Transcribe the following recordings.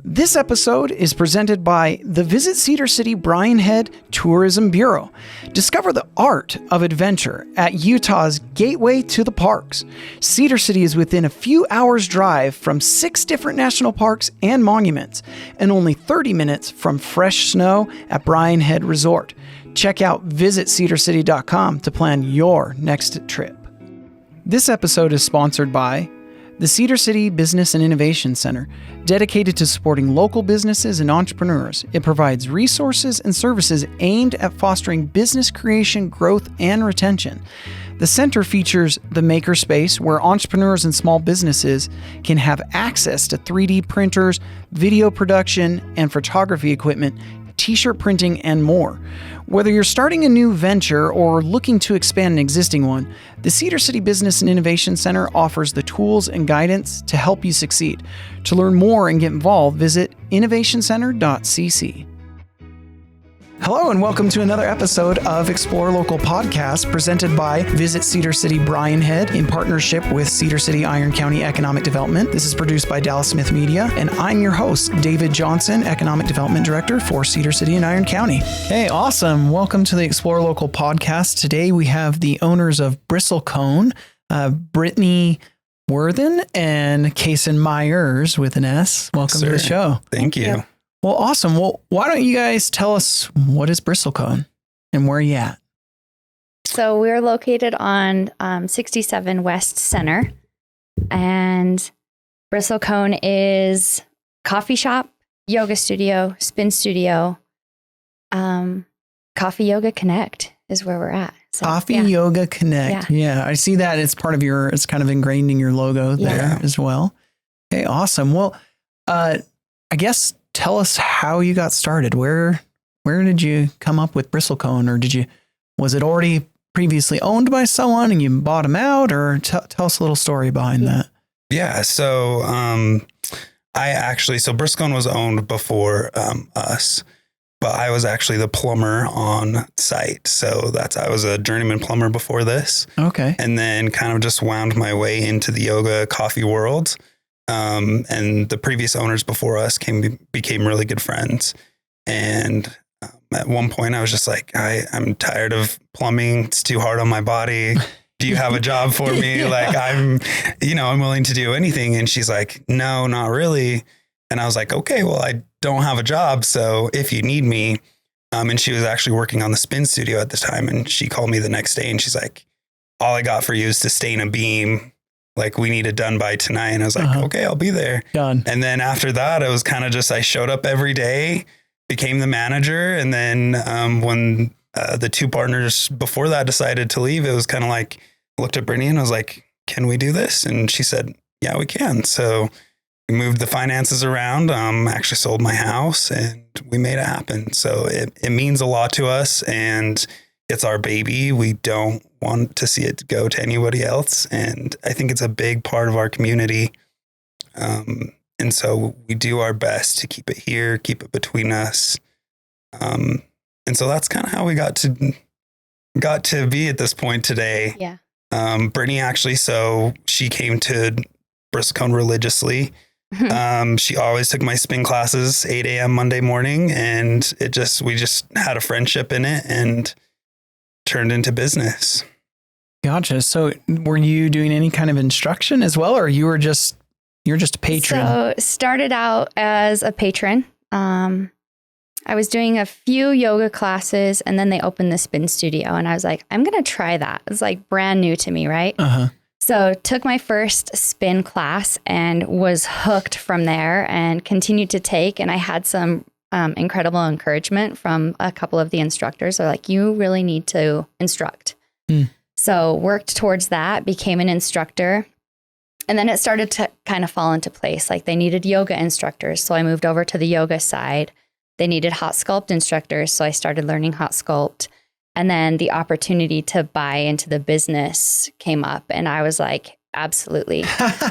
This episode is presented by the Visit Cedar City Brian Head Tourism Bureau. Discover the art of adventure at Utah's gateway to the parks. Cedar City is within a few hours' drive from 6 different national parks and monuments, and only 30 minutes from fresh snow at Brian Head Resort. Check out visitcedarcity.com to plan your next trip. This episode is sponsored by the Cedar City Business and Innovation Center, dedicated to supporting local businesses and entrepreneurs. It provides resources and services aimed at fostering business creation, growth, and retention. The center features the Makerspace, where entrepreneurs and small businesses can have access to 3D printers, video production, and photography equipment, t-shirt printing, and more. Whether you're starting a new venture or looking to expand an existing one, the Cedar City Business and Innovation Center offers the tools and guidance to help you succeed. To learn more and get involved, visit innovationcenter.cc. Hello and welcome to another episode of Explore Local Podcast, presented by Visit Cedar City Brian Head in partnership with Cedar City Iron County Economic Development. This is produced by Dallas Smith Media, and I'm your host, David Johnson, Economic Development Director for Cedar City and Iron County. Hey, awesome. Welcome to the Explore Local Podcast. Today we have the owners of Bristlecone, Brittney Worthen and Kason Myers with an S. Welcome to the show. Thank you. Well, awesome. Well, why don't you guys tell us what is Bristlecone and where are you at? So we're located on 67 West Center, and Bristlecone is coffee shop, yoga studio, spin studio, Coffee Yoga Connect is where we're at. So, Coffee Yoga Connect. Yeah, I see that. It's part of it's kind of ingrained in your logo there as well. Okay, awesome. Well, I guess tell us how you got started. Where did you come up with Bristlecone, or was it already previously owned by someone and you bought them out, or tell us a little story behind that. Yeah. So, Bristlecone was owned before, us, but I was actually the plumber on site. So I was a journeyman plumber before this. Okay. And then kind of just wound my way into the yoga coffee world. And the previous owners before us became really good friends. And at one point I was just like, I'm tired of plumbing. It's too hard on my body. Do you have a job for me? Like I'm willing to do anything. And she's like, no, not really. And I was like, okay, well, I don't have a job. So if you need me, and she was actually working on the spin studio at the time. And she called me the next day and she's like, all I got for you is to stain a beam. Like, we need it done by tonight. And I was like, okay, I'll be there. Done. And then after that, it was kind of just, I showed up every day, became the manager. And then when the two partners before that decided to leave, it was kind of like, I looked at Brittney and I was like, can we do this? And she said, yeah, we can. So we moved the finances around, actually sold my house, and we made it happen. So it means a lot to us, and it's our baby. We don't want to see it go to anybody else. And I think it's a big part of our community. And so we do our best to keep it here, keep it between us. And so that's kind of how we got to be at this point today. Yeah. Brittney actually, so she came to Bristlecone religiously. She always took my spin classes 8 a.m. Monday morning, and we just had a friendship in it and turned into business. Gotcha. So were you doing any kind of instruction as well, or you're just a patron? So started out as a patron. I was doing a few yoga classes, and then they opened the spin studio, and I was like, I'm going to try that. It's like brand new to me, right? So took my first spin class and was hooked from there and continued to take. And I had some incredible encouragement from a couple of the instructors. They're like, you really need to instruct. So worked towards that, became an instructor. And then it started to kind of fall into place. Like, they needed yoga instructors. So I moved over to the yoga side. They needed hot sculpt instructors. So I started learning hot sculpt. And then the opportunity to buy into the business came up. And I was like, absolutely.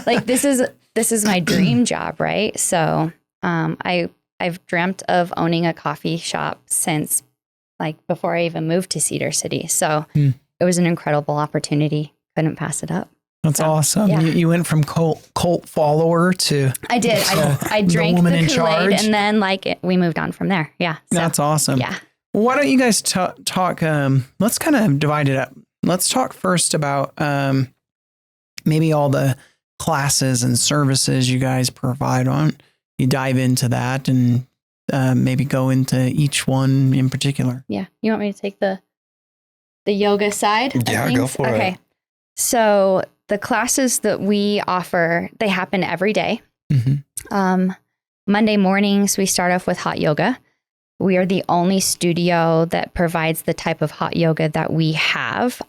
Like, this is my dream job, right? So I've dreamt of owning a coffee shop since like before I even moved to Cedar City. So it was an incredible opportunity. Couldn't pass it up. That's awesome. Yeah. You went from cult follower to I did. I drank woman the in Kool-Aid charge. and then we moved on from there. Yeah. So, That's awesome. Yeah. Well, why don't you guys talk? Let's kind of divide it up. Let's talk first about maybe all the classes and services you guys provide on. You dive into that and maybe go into each one in particular. Yeah. You want me to take the yoga side of Yeah, things? go for it. Okay. So the classes that we offer, they happen every day. Mm-hmm. Monday mornings, we start off with hot yoga. We are the only studio that provides the type of hot yoga that we have,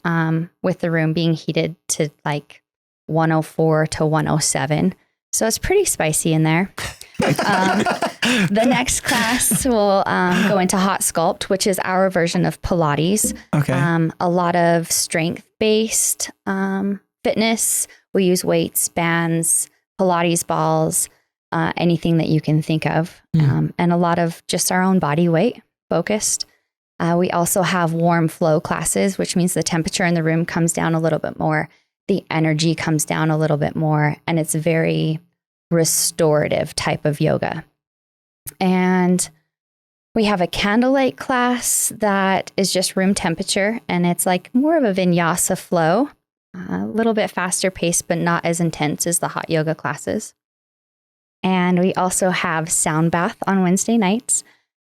with the room being heated to like 104 to 107. So it's pretty spicy in there. The next class will go into hot sculpt, which is our version of Pilates. Okay. A lot of strength-based fitness. We use weights, bands, Pilates balls, anything that you can think of, and a lot of just our own body weight focused. We also have warm flow classes, which means the temperature in the room comes down a little bit more. The energy comes down a little bit more, and it's very restorative type of yoga. And we have a candlelight class that is just room temperature, and it's like more of a vinyasa flow, a little bit faster paced, but not as intense as the hot yoga classes. And we also have sound bath on Wednesday nights.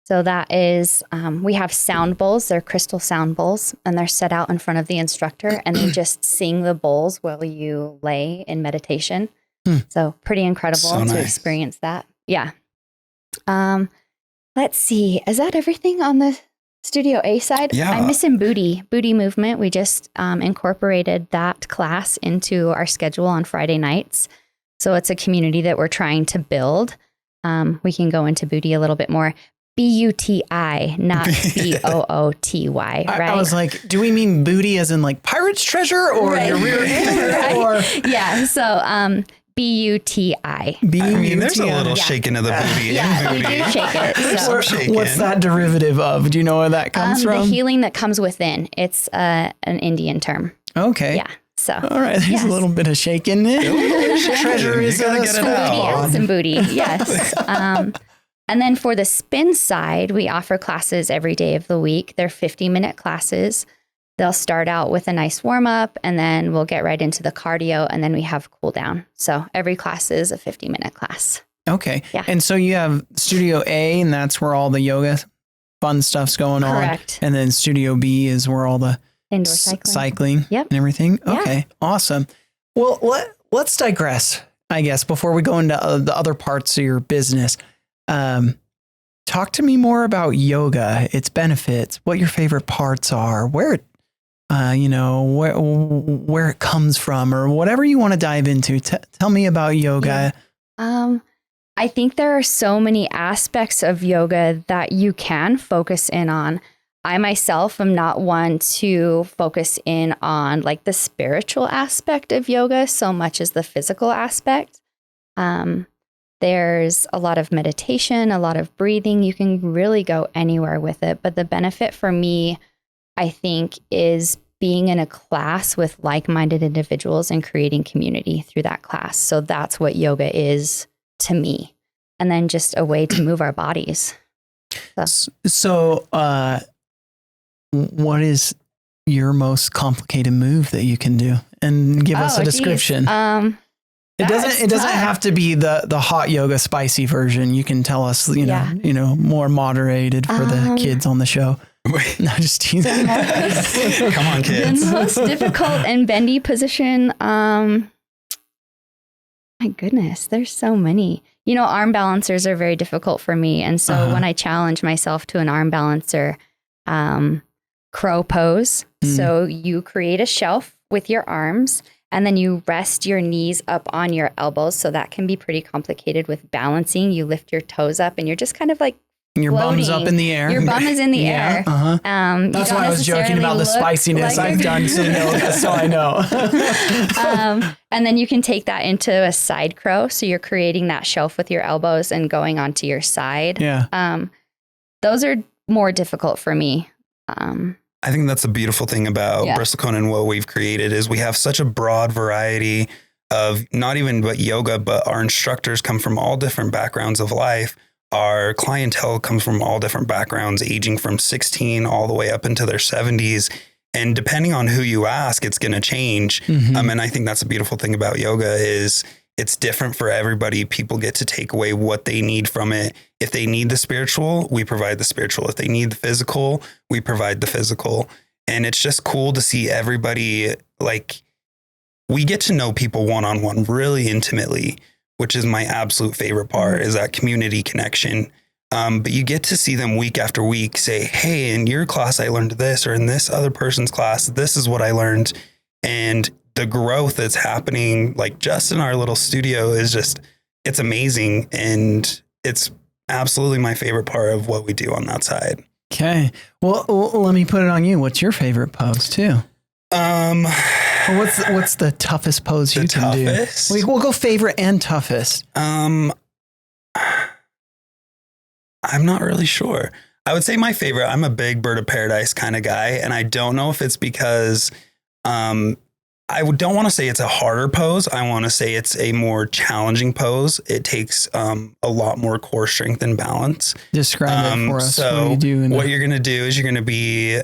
So that is, we have sound bowls. They're crystal sound bowls, and they're set out in front of the instructor, and they just sing the bowls while you lay in meditation. So pretty incredible to experience that. Yeah. Let's see. Is that everything on the Studio A side? Yeah. I'm missing Booty Movement. We just incorporated that class into our schedule on Friday nights. So it's a community that we're trying to build. We can go into Booty a little bit more. BUTI, not BOOTY, right? I was like, do we mean booty as in like pirate's treasure or your rear end? Right. Or Yeah. So BUTI. I mean, there's a little shaking of the booty. Yeah, we do shake it. So. What's that derivative of? Do you know where that comes from? The healing that comes within. It's an Indian term. Okay. Yeah. So. All right. There's a little bit of shaking. Treasure is a some booty. Yes. And then for the spin side, we offer classes every day of the week. They're 50-minute classes. They'll start out with a nice warm up, and then we'll get right into the cardio, and then we have cool down. So every class is a 50-minute class. Okay. Yeah. And so you have Studio A, and that's where all the yoga fun stuff's going on. Correct. And then Studio B is where all the indoor cycling. And everything. Yeah. Okay. Awesome. Well, let's digress, I guess, before we go into the other parts of your business. Talk to me more about yoga, its benefits, what your favorite parts are, where it, where it comes from, or whatever you want to dive into. Tell me about yoga. Yeah. I think there are so many aspects of yoga that you can focus in on. I myself am not one to focus in on like the spiritual aspect of yoga so much as the physical aspect. There's a lot of meditation, a lot of breathing. You can really go anywhere with it. But the benefit for me, I think, is being in a class with like-minded individuals and creating community through that class. So that's what yoga is to me. And then just a way to move our bodies. So what is your most complicated move that you can do? And give us a description. It doesn't have to be the hot yoga spicy version. You can tell us, more moderated for the kids on the show. No, just teasing. Come on, kids. The most difficult and bendy position. My goodness, there's so many. Arm balancers are very difficult for me. And so when I challenge myself to an arm balancer, crow pose. So you create a shelf with your arms, and then you rest your knees up on your elbows. So that can be pretty complicated with balancing. You lift your toes up and you're just kind of like your bum's up in the air. Your bum is in the air. Uh-huh. That's why I was joking about the spiciness. Like I've done some yoga, so I know. And then you can take that into a side crow. So you're creating that shelf with your elbows and going onto your side. Yeah. Those are more difficult for me. I think that's the beautiful thing about Bristlecone and what we've created is we have such a broad variety of not even but yoga, but our instructors come from all different backgrounds of life. Our clientele comes from all different backgrounds, aging from 16 all the way up into their 70s. And depending on who you ask, it's going to change. And I think that's the beautiful thing about yoga is it's different for everybody. People get to take away what they need from it. If they need the spiritual, we provide the spiritual. If they need the physical, we provide the physical. And it's just cool to see everybody, like, we get to know people one-on-one really intimately, which is my absolute favorite part, is that community connection. But you get to see them week after week say, hey, in your class, I learned this, or in this other person's class, this is what I learned. And the growth that's happening, like just in our little studio, is just, it's amazing. And it's absolutely my favorite part of what we do on that side. Okay. Well, let me put it on you. What's your favorite pose too? Well, what's the toughest pose you can do? We'll go favorite and toughest. I'm not really sure. I would say my favorite, I'm a big bird of paradise kind of guy. And I don't know if it's because I don't want to say it's a harder pose. I want to say it's a more challenging pose. It takes a lot more core strength and balance. Describe it for us. So what you're going to do is you're going to be,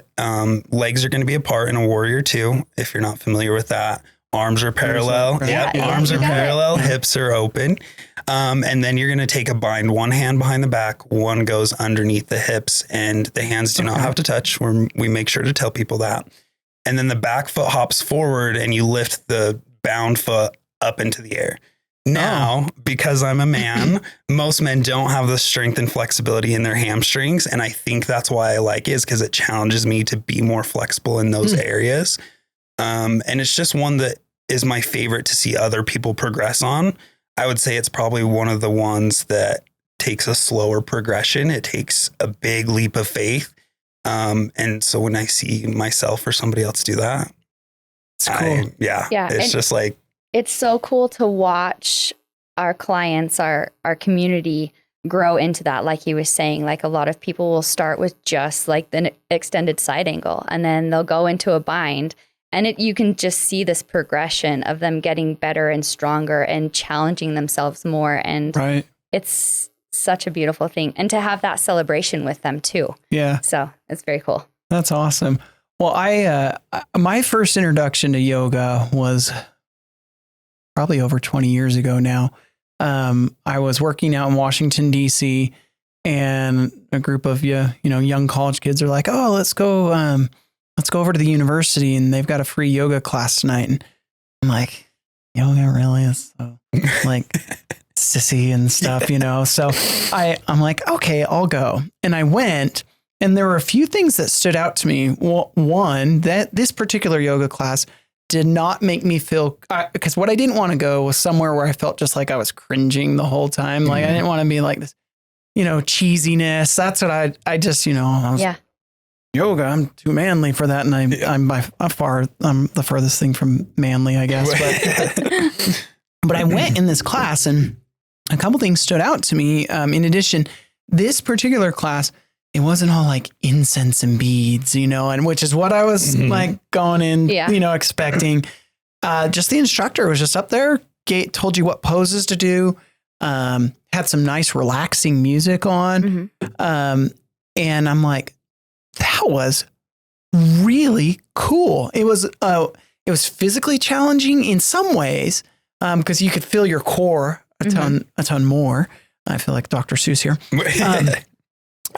legs are going to be apart in a warrior two. If you're not familiar with that, arms are parallel. Arms are parallel. Hips are open. And then you're going to take a bind, one hand behind the back, one goes underneath the hips, and the hands do not have to touch. We make sure to tell people that. And then the back foot hops forward and you lift the bound foot up into the air. Now, because I'm a man, most men don't have the strength and flexibility in their hamstrings. And I think that's why I like it, is because it challenges me to be more flexible in those areas. And it's just one that is my favorite to see other people progress on. I would say it's probably one of the ones that takes a slower progression. It takes a big leap of faith. And so when I see myself or somebody else do that, it's cool. It's just like, it's so cool to watch our clients, our community grow into that. Like he was saying, like a lot of people will start with just like the extended side angle, and then they'll go into a bind, and you can just see this progression of them getting better and stronger and challenging themselves more. And it's such a beautiful thing, and to have that celebration with them too. Yeah. So it's very cool. That's awesome. Well, my first introduction to yoga was probably over 20 years ago now. I was working out in Washington, D.C., and a group of young college kids are like, oh, let's go over to the university, and they've got a free yoga class tonight. And I'm like, yoga really is so like sissy and stuff, So I'm like, okay, I'll go. And I went, and there were a few things that stood out to me. Well, one, that this particular yoga class did not make me feel, because what I didn't want to go was somewhere where I felt just like I was cringing the whole time. Like I didn't want to be like this, cheesiness. That's what I just, I was, yoga, I'm too manly for that. And I'm by far, I'm the furthest thing from manly, I guess. But I went in this class, and a couple things stood out to me. In addition, this particular class, it wasn't all like incense and beads, and which is what I was like going in, expecting. Just the instructor was just up there, told you what poses to do, had some nice relaxing music on. And I'm like, that was really cool. It was physically challenging in some ways, because you could feel your core a ton more. I feel like Dr. Seuss here.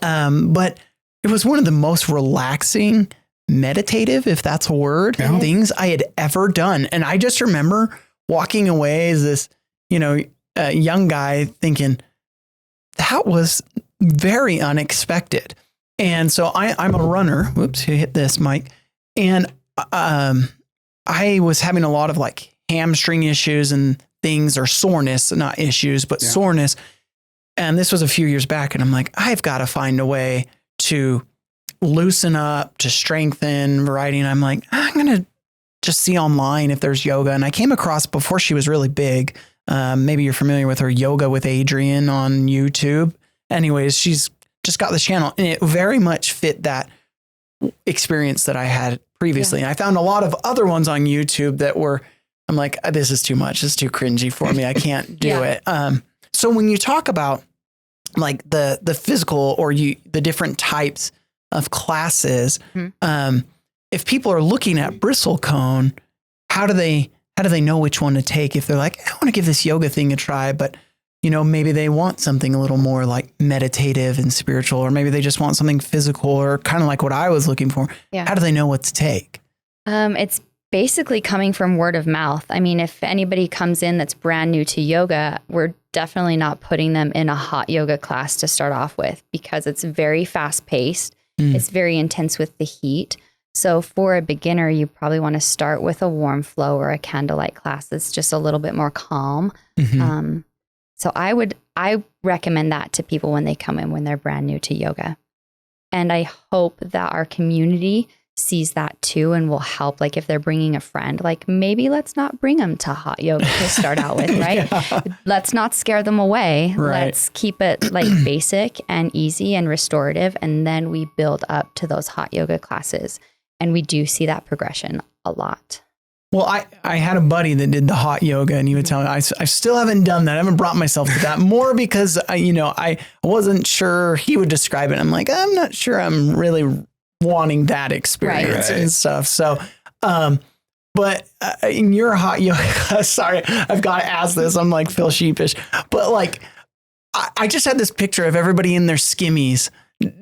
But it was one of the most relaxing, meditative, if that's a word, things I had ever done. And I just remember walking away as this, young guy thinking that was very unexpected. And so I'm a runner. Whoops, you hit this, Mike. And I was having a lot of like hamstring issues and things, or soreness, not issues, but soreness. And this was a few years back. And I'm like, I've got to find a way to loosen up, to strengthen variety. And I'm like, I'm going to just see online if there's yoga. And I came across, before she was really big, maybe you're familiar with her, Yoga with Adrienne on YouTube. Anyways, she's just got this channel, and it very much fit that experience that I had previously. And I found a lot of other ones on YouTube that I'm like, this is too much. This is too cringy for me. I can't do it. So when you talk about like the physical or the different types of classes, if people are looking at Bristlecone, how do they know which one to take? If they're like, I want to give this yoga thing a try, but maybe they want something a little more like meditative and spiritual, or maybe they just want something physical or kind of like what I was looking for. Yeah. How do they know what to take? It's basically coming from word of mouth. I mean, if anybody comes in that's brand new to yoga, we're definitely not putting them in a hot yoga class to start off with, because it's very fast paced. It's very intense with the heat. So for a beginner, you probably want to start with a warm flow or a candlelight class that's just a little bit more calm. So I recommend that to people when they come in, when they're brand new to yoga. And I hope that our community sees that too and will help. Like if they're bringing a friend, like maybe let's not bring them to hot yoga to start out with, right? Let's not scare them away. Right. Let's keep it like basic and easy and restorative. And then we build up to those hot yoga classes. And we do see that progression a lot. Well, I had a buddy that did the hot yoga, and he would tell me, I still haven't done that. I haven't brought myself to that, more because I wasn't sure he would describe it. I'm like, I'm not sure I'm really wanting that experience and stuff. So, but in your hot yoga, sorry, I've got to ask this. I'm like, feel sheepish, but like, I just had this picture of everybody in their skimmies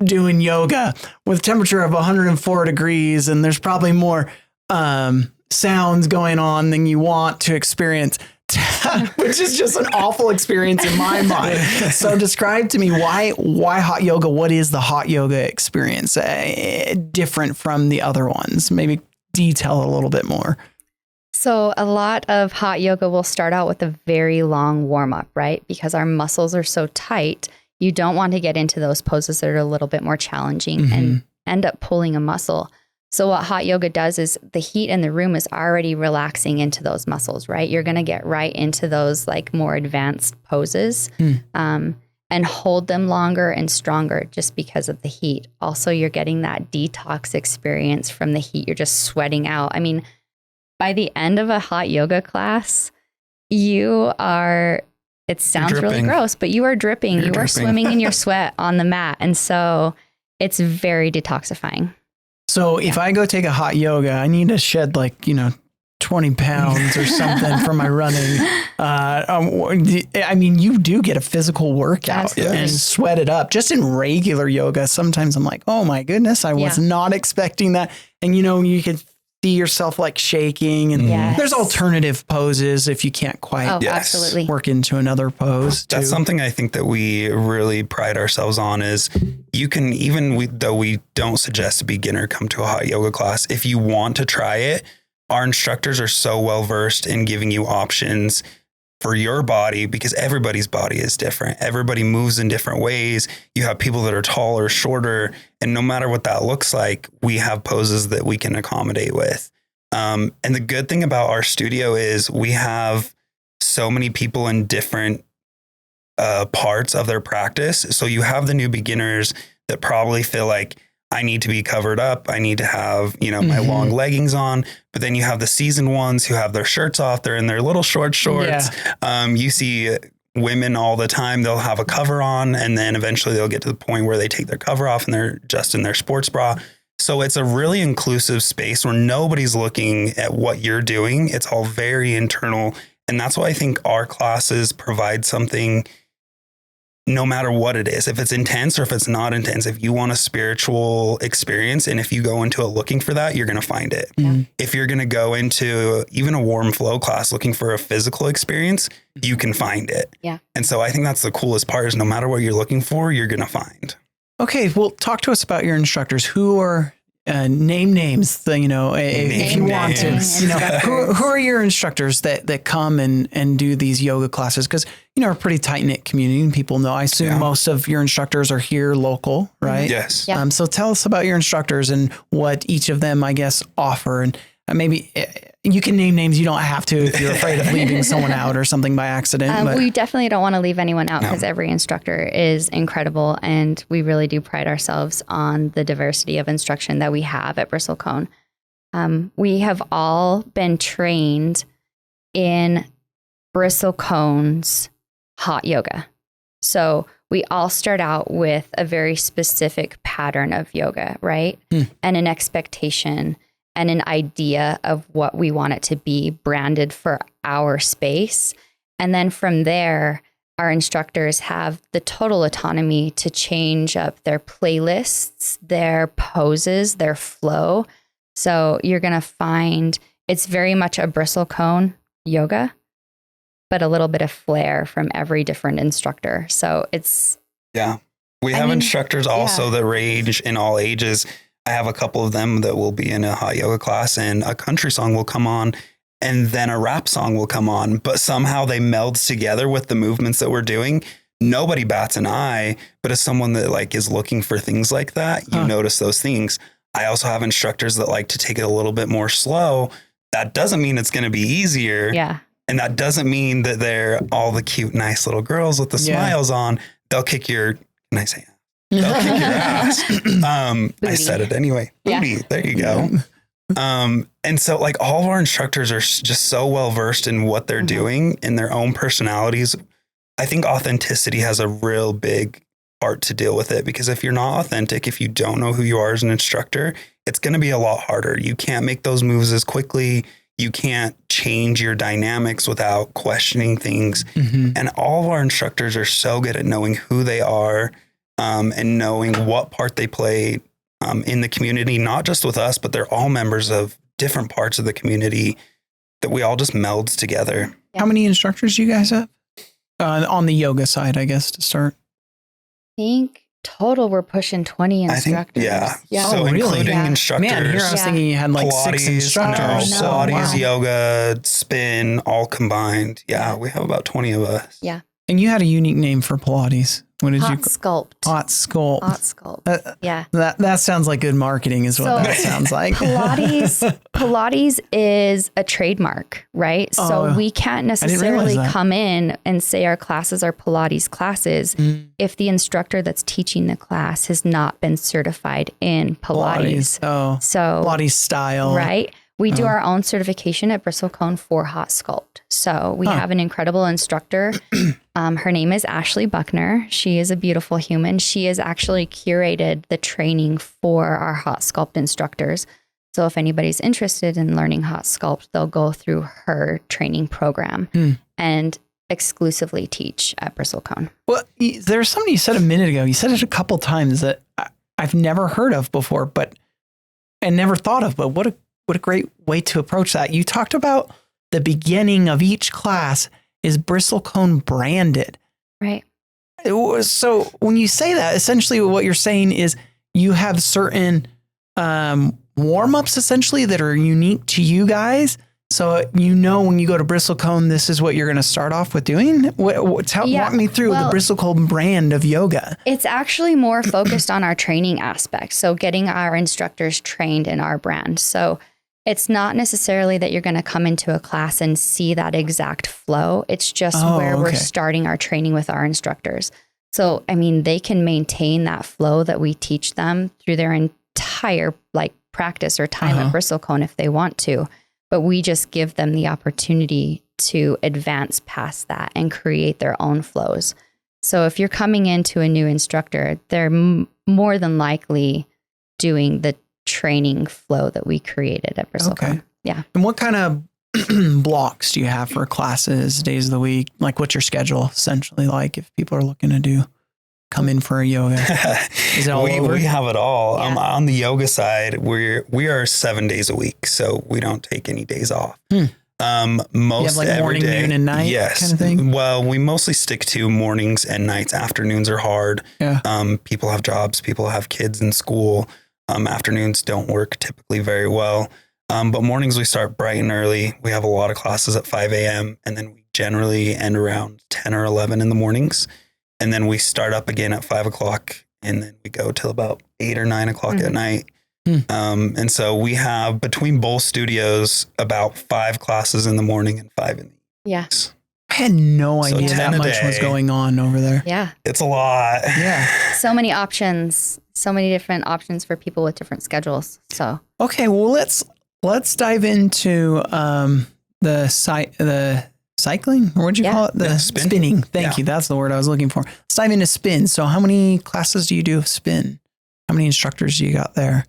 doing yoga with a temperature of 104 degrees. And there's probably more, sounds going on than you want to experience, which is just an awful experience in my mind. So describe to me why hot yoga? What is the hot yoga experience different from the other ones? Maybe detail a little bit more. So a lot of hot yoga will start out with a very long warm up, right? Because our muscles are so tight. You don't want to get into those poses that are a little bit more challenging and end up pulling a muscle. So what hot yoga does is the heat in the room is already relaxing into those muscles, right? You're going to get right into those like more advanced poses and hold them longer and stronger just because of the heat. Also, you're getting that detox experience from the heat. You're just sweating out. I mean, by the end of a hot yoga class, it sounds really gross, but you are dripping. You are swimming in your sweat on the mat. And so it's very detoxifying. So if I go take a hot yoga, I need to shed 20 pounds or something for my running. I mean, you do get a physical workout and sweat it up. Just in regular yoga, sometimes I'm like, oh my goodness, I was not expecting that. And you could see yourself like shaking, and there's alternative poses if you can't quite absolutely work into another pose. That's something I think that we really pride ourselves on is you can, though we don't suggest a beginner come to a hot yoga class, if you want to try it, our instructors are so well versed in giving you options for your body, because everybody's body is different. Everybody moves in different ways. You have people that are taller, shorter, and no matter what that looks like, we have poses that we can accommodate with. And the good thing about our studio is we have so many people in different parts of their practice. So you have the new beginners that probably feel like, I need to be covered up. I need to have, my long leggings on. But then you have the seasoned ones who have their shirts off. They're in their little shorts. You see women all the time. They'll have a cover on, and then eventually they'll get to the point where they take their cover off and they're just in their sports bra. So it's a really inclusive space where nobody's looking at what you're doing. It's all very internal. And that's why I think our classes provide something no matter what it is, if it's intense or if it's not intense. If you want a spiritual experience and if you go into it looking for that, you're going to find it. If you're going to go into even a warm flow class looking for a physical experience, you can find it. And so I think that's the coolest part is no matter what you're looking for, you're going to find. Okay. Well, talk to us about your instructors. Who are name names, if you want to, who are your instructors that come and do these yoga classes? Because, we're a pretty tight knit community and people know, I assume most of your instructors are here local, right? Yes. So tell us about your instructors and what each of them, I guess, offer. And maybe You can name names. You don't have to if you're afraid of leaving someone out or something by accident. But we definitely don't want to leave anyone out because every instructor is incredible. And we really do pride ourselves on the diversity of instruction that we have at Bristlecone. We have all been trained in Bristlecone's hot yoga. So we all start out with a very specific pattern of yoga, right? And an expectation and an idea of what we want it to be branded for our space. And then from there, our instructors have the total autonomy to change up their playlists, their poses, their flow. So you're going to find it's very much a Bristlecone yoga, but a little bit of flair from every different instructor. So it's... Yeah. We have instructors also that range in all ages. I have a couple of them that will be in a hot yoga class and a country song will come on and then a rap song will come on, but somehow they meld together with the movements that we're doing. Nobody bats an eye, but as someone that like is looking for things like that, you notice those things. I also have instructors that like to take it a little bit more slow. That doesn't mean it's going to be easier. Yeah. And that doesn't mean that they're all the cute, nice little girls with the smiles on. They'll kick your, can I say that? They'll kick your ass. I said it anyway. Booty. Yeah. There you go. And so like all of our instructors are just so well versed in what they're doing in their own personalities. I think authenticity has a real big part to deal with it, because if you're not authentic, if you don't know who you are as an instructor, it's going to be a lot harder. You can't make those moves as quickly. You can't change your dynamics without questioning things. And all of our instructors are so good at knowing who they are and knowing what part they play in the community, not just with us, but they're all members of different parts of the community that we all just meld together. How many instructors do you guys have on the yoga side, I guess, to start? I think total we're pushing 20 instructors. So including instructors. Man, here I was thinking you had like Pilates, 6 instructors. Pilates, yoga, spin, all combined. Yeah, we have about 20 of us. Yeah. And you had a unique name for Pilates. What did Hot Sculpt. Hot Sculpt. Hot Sculpt. That sounds like good marketing is what that sounds like. Pilates is a trademark, right? So we can't necessarily come in and say our classes are Pilates classes if the instructor that's teaching the class has not been certified in Pilates. So Pilates style. Right. We do our own certification at Bristlecone for Hot Sculpt. So we have an incredible instructor. Her name is Ashley Buckner. She is a beautiful human. She has actually curated the training for our Hot Sculpt instructors. So if anybody's interested in learning Hot Sculpt, they'll go through her training program and exclusively teach at Bristlecone. Well, there's something you said a minute ago. You said it a couple times that I've never heard of before, and never thought of, but what a great way to approach that. You talked about the beginning of each class is Bristlecone branded. Right. So when you say that, essentially what you're saying is you have certain warm-ups essentially that are unique to you guys. So when you go to Bristlecone, this is what you're going to start off with doing? Walk me through the Bristlecone brand of yoga. It's actually more focused on our training aspect. So getting our instructors trained in our brand. So it's not necessarily that you're going to come into a class and see that exact flow. It's just where we're starting our training with our instructors. So, I mean, they can maintain that flow that we teach them through their entire practice or time at Bristlecone if they want to. But we just give them the opportunity to advance past that and create their own flows. So if you're coming into a new instructor, they're more than likely doing the training flow that we created at Bristlecone. Okay. Yeah. And what kind of blocks do you have for classes, days of the week? Like what's your schedule essentially like if people are looking to come in for a yoga? Is it all over? We have it all. Yeah. On the yoga side, we are 7 days a week, so we don't take any days off. Most you have morning, noon, and night kind of thing? Well, we mostly stick to mornings and nights. Afternoons are hard. Yeah. People have jobs. People have kids in school. Afternoons don't work typically very well. But mornings we start bright and early. We have a lot of classes at 5 a.m. and then we generally end around 10 or 11 in the mornings. And then we start up again at 5 o'clock and then we go till about 8 or 9 o'clock at night. And so we have between both studios about 5 classes in the morning and 5 in the evening. Yeah. I had no So idea 10 that a much was day. going on over there. Yeah. It's a lot. Yeah. So many options, so many different options for people with different schedules. So Okay, well let's dive into the cycling, or what'd you call it? The spinning. Thank you. That's the word I was looking for. Let's dive into spin. So how many classes do you do of spin? How many instructors do you got there?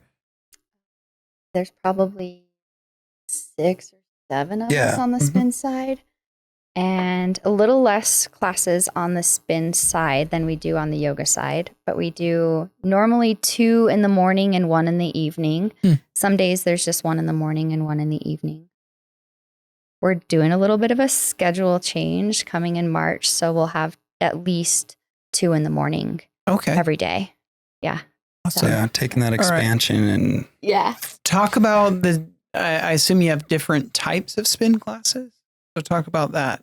there's probably 6 or 7 of us on the spin side, and a little less classes on the spin side than we do on the yoga side. But we do normally 2 in the morning and 1 in the evening. Some days there's just 1 in the morning and 1 in the evening. We're doing a little bit of a schedule change coming in March, so we'll have at least 2 in the morning every day. Yeah. Awesome. Yeah, taking that expansion and talk about I assume you have different types of spin classes. So talk about that.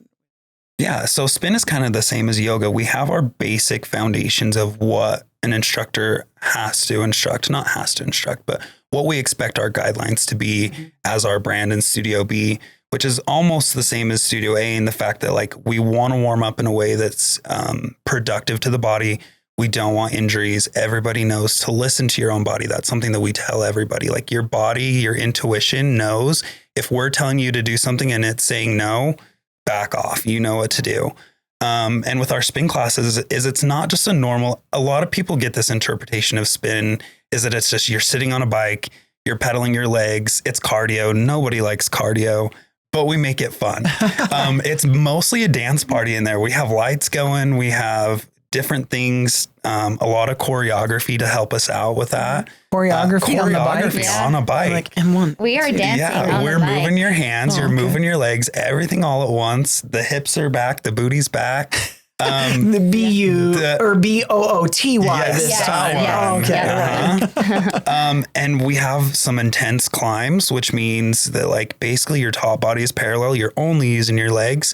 Yeah, so spin is kind of the same as yoga. We have our basic foundations of what an instructor has to instruct, not has to instruct, but what we expect our guidelines to be as our brand and Studio B, which is almost the same as Studio A in the fact that like we want to warm up in a way that's productive to the body. We don't want injuries. Everybody knows to listen to your own body. That's something that we tell everybody. Like your body, your intuition knows if we're telling you to do something and it's saying no, back off. You know what to do. And with our spin classes it's not just a lot of people get this interpretation of spin is that it's just you're sitting on a bike, you're pedaling your legs. It's cardio. Nobody likes cardio, but we make it fun. It's mostly a dance party in there. We have lights going. We have different things, a lot of choreography to help us out with that. Choreography on the bike? On a bike. Like M1. We are dancing on we're the bike. moving your hands, you're moving your legs, everything all at once. The hips are back, the booty's back. The B-U or B-O-O-T-Y this time. Yes. Okay. And we have some intense climbs, which means that like basically your top body is parallel. You're only using your legs.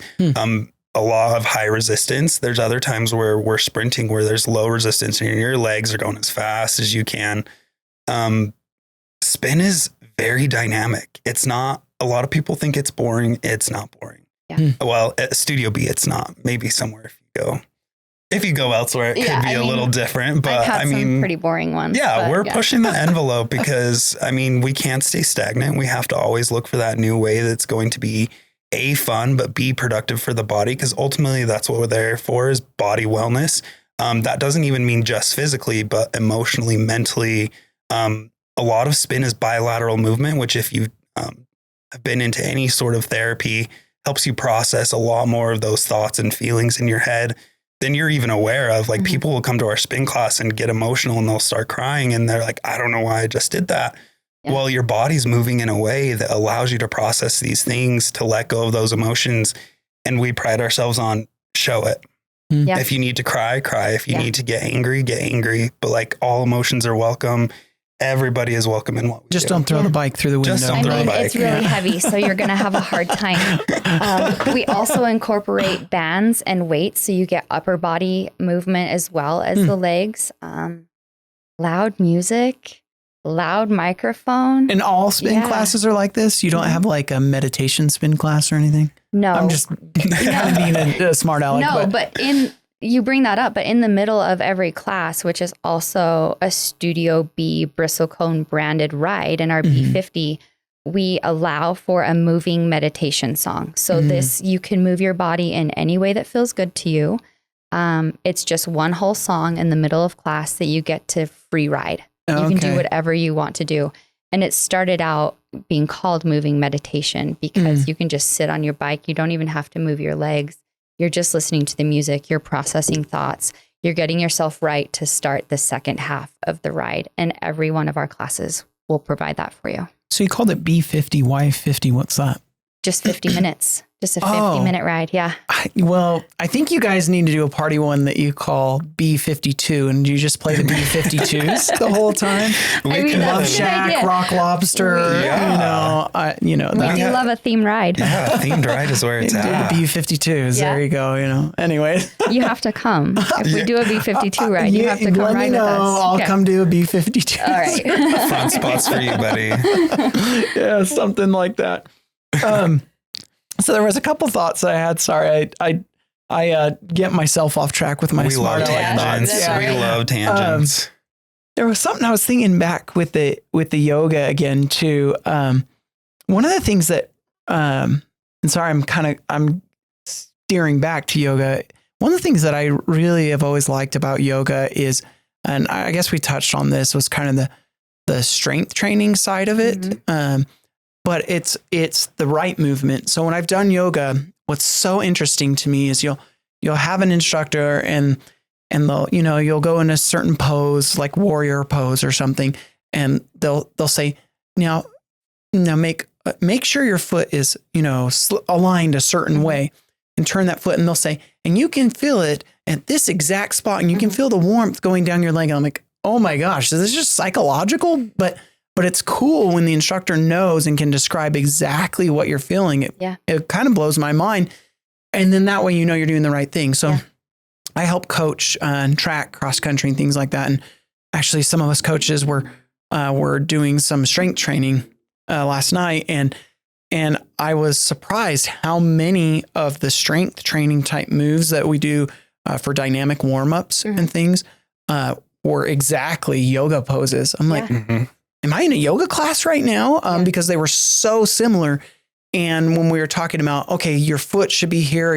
A lot of high resistance. There's other times where we're sprinting where there's low resistance and your legs are going as fast as you can. Spin is very dynamic. It's not, a lot of people think it's boring. It's not boring. Yeah. Well, at Studio B, it's not. Maybe somewhere if you go elsewhere, it could be a little different, but I've had some pretty boring ones. Yeah, we're pushing the envelope because we can't stay stagnant. We have to always look for that new way that's going to be A, fun, but B, productive for the body. Because ultimately that's what we're there for is body wellness. That doesn't even mean just physically, but emotionally, mentally. A lot of spin is bilateral movement, which if you have been into any sort of therapy, helps you process a lot more of those thoughts and feelings in your head than you're even aware of. Like people will come to our spin class and get emotional and they'll start crying and they're like, I don't know why I just did that. Yeah. Well, your body's moving in a way that allows you to process these things, to let go of those emotions. And we pride ourselves on show it. Yeah. If you need to cry, cry. If you need to get angry, get angry. But like all emotions are welcome. Everybody is welcome in what we just do. Don't throw the bike through the window. Just don't throw the bike. It's really heavy, so you're going to have a hard time. We also incorporate bands and weights, so you get upper body movement as well as the legs. Loud music, loud microphone. And all spin classes are like this? You don't have like a meditation spin class or anything? No. I'm just being a smart aleck. No, but you bring that up, but in the middle of every class, which is also a Studio B Bristlecone branded ride in our B50, we allow for a moving meditation song. So this, you can move your body in any way that feels good to you. It's just one whole song in the middle of class that you get to free ride. You can do whatever you want to do. And it started out being called moving meditation because you can just sit on your bike. You don't even have to move your legs. You're just listening to the music. You're processing thoughts. You're getting yourself right to start the second half of the ride. And every one of our classes will provide that for you. So you called it B50. Why 50? What's that? Just 50 minutes Just a 50-minute ride. Yeah. I think you guys need to do a party one that you call B-52, and you just play the B-52s the whole time. Love Shack, Rock Lobster, we do love a themed ride. Yeah, a themed ride is where it's at. The B-52s, there you go, Anyway. You have to come. If we do a B-52 ride, you have to come ride with us. I'll come do a B-52. All right. Front spots for you, buddy. Yeah, something like that. So there was a couple thoughts I had. Sorry, I get myself off track with my smart tangents. We love tangents. There was something I was thinking back with the yoga again too. One of the things that, and sorry, I'm steering back to yoga. One of the things that I really have always liked about yoga is, and I guess we touched on this, was kind of the strength training side of it. Mm-hmm. But it's the right movement. So when I've done yoga, what's so interesting to me is you'll have an instructor and they'll, you'll go in a certain pose, like warrior pose or something, and they'll say, now make sure your foot is, aligned a certain way, and turn that foot, and they'll say, and you can feel it at this exact spot, and you can feel the warmth going down your leg. And I'm like, oh my gosh, is this just psychological? But it's cool when the instructor knows and can describe exactly what you're feeling. It kind of blows my mind. And then that way, you're doing the right thing. So I help coach and track, cross country, and things like that. And actually, some of us coaches were doing some strength training last night. And I was surprised how many of the strength training type moves that we do for dynamic warm-ups and things were exactly yoga poses. I'm like, am I in a yoga class right now? Because they were so similar. And when we were talking about, okay, your foot should be here,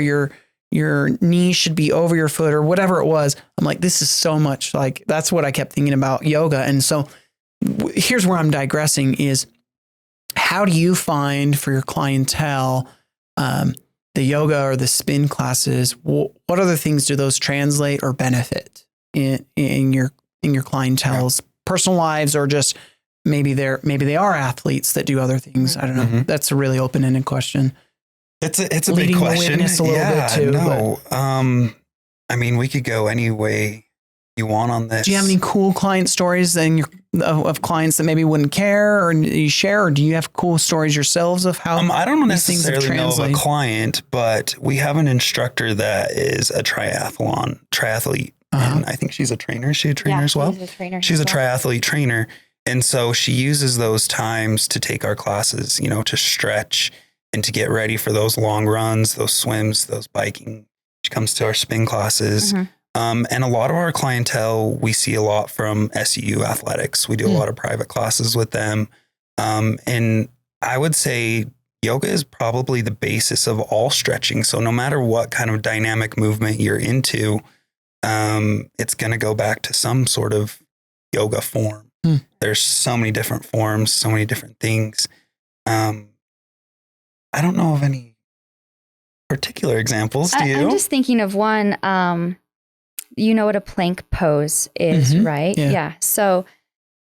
your knee should be over your foot or whatever it was, I'm like, this is so much like, that's what I kept thinking about yoga. And so here's where I'm digressing is, how do you find for your clientele, the yoga or the spin classes? What other things do those translate or benefit in your clientele's personal lives, or just maybe they are athletes that do other things? I don't know. That's a really open-ended question. It's a big question. A little bit too. No. I mean, we could go any way you want on this. Do you have any cool client stories of clients that maybe wouldn't care, or you share, or do you have cool stories yourselves of how I don't necessarily know of a client, but we have an instructor that is a triathlete. And I think she's a trainer. Is she a trainer as well? She's a triathlete trainer. And so she uses those times to take our classes, to stretch and to get ready for those long runs, those swims, those biking. She comes to our spin classes. And a lot of our clientele, we see a lot from SEU athletics. We do a lot of private classes with them. And I would say yoga is probably the basis of all stretching. So no matter what kind of dynamic movement you're into, it's going to go back to some sort of yoga form. There's so many different forms, so many different things. I don't know of any particular examples. Do you? I'm just thinking of one. You know what a plank pose is, right? Yeah. So,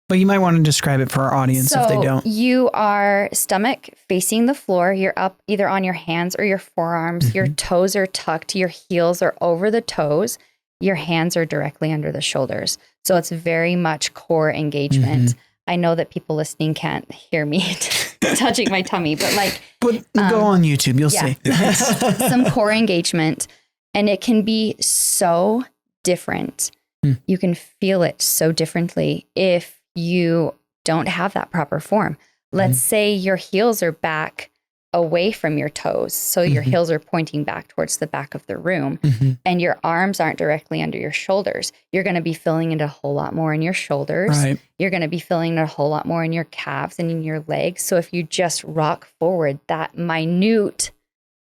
but you might want to describe it for our audience if they don't. You are stomach facing the floor. You're up either on your hands or your forearms. Your toes are tucked. Your heels are over the toes. Your hands are directly under the shoulders. So it's very much core engagement. I know that people listening can't hear me touching my tummy, but go on YouTube, you'll see. Some core engagement, and it can be so different. You can feel it so differently if you don't have that proper form. Let's say your heels are back away from your toes. So your heels are pointing back towards the back of the room and your arms aren't directly under your shoulders. You're going to be feeling it a whole lot more in your shoulders. You're going to be feeling it a whole lot more in your calves and in your legs. So if you just rock forward that minute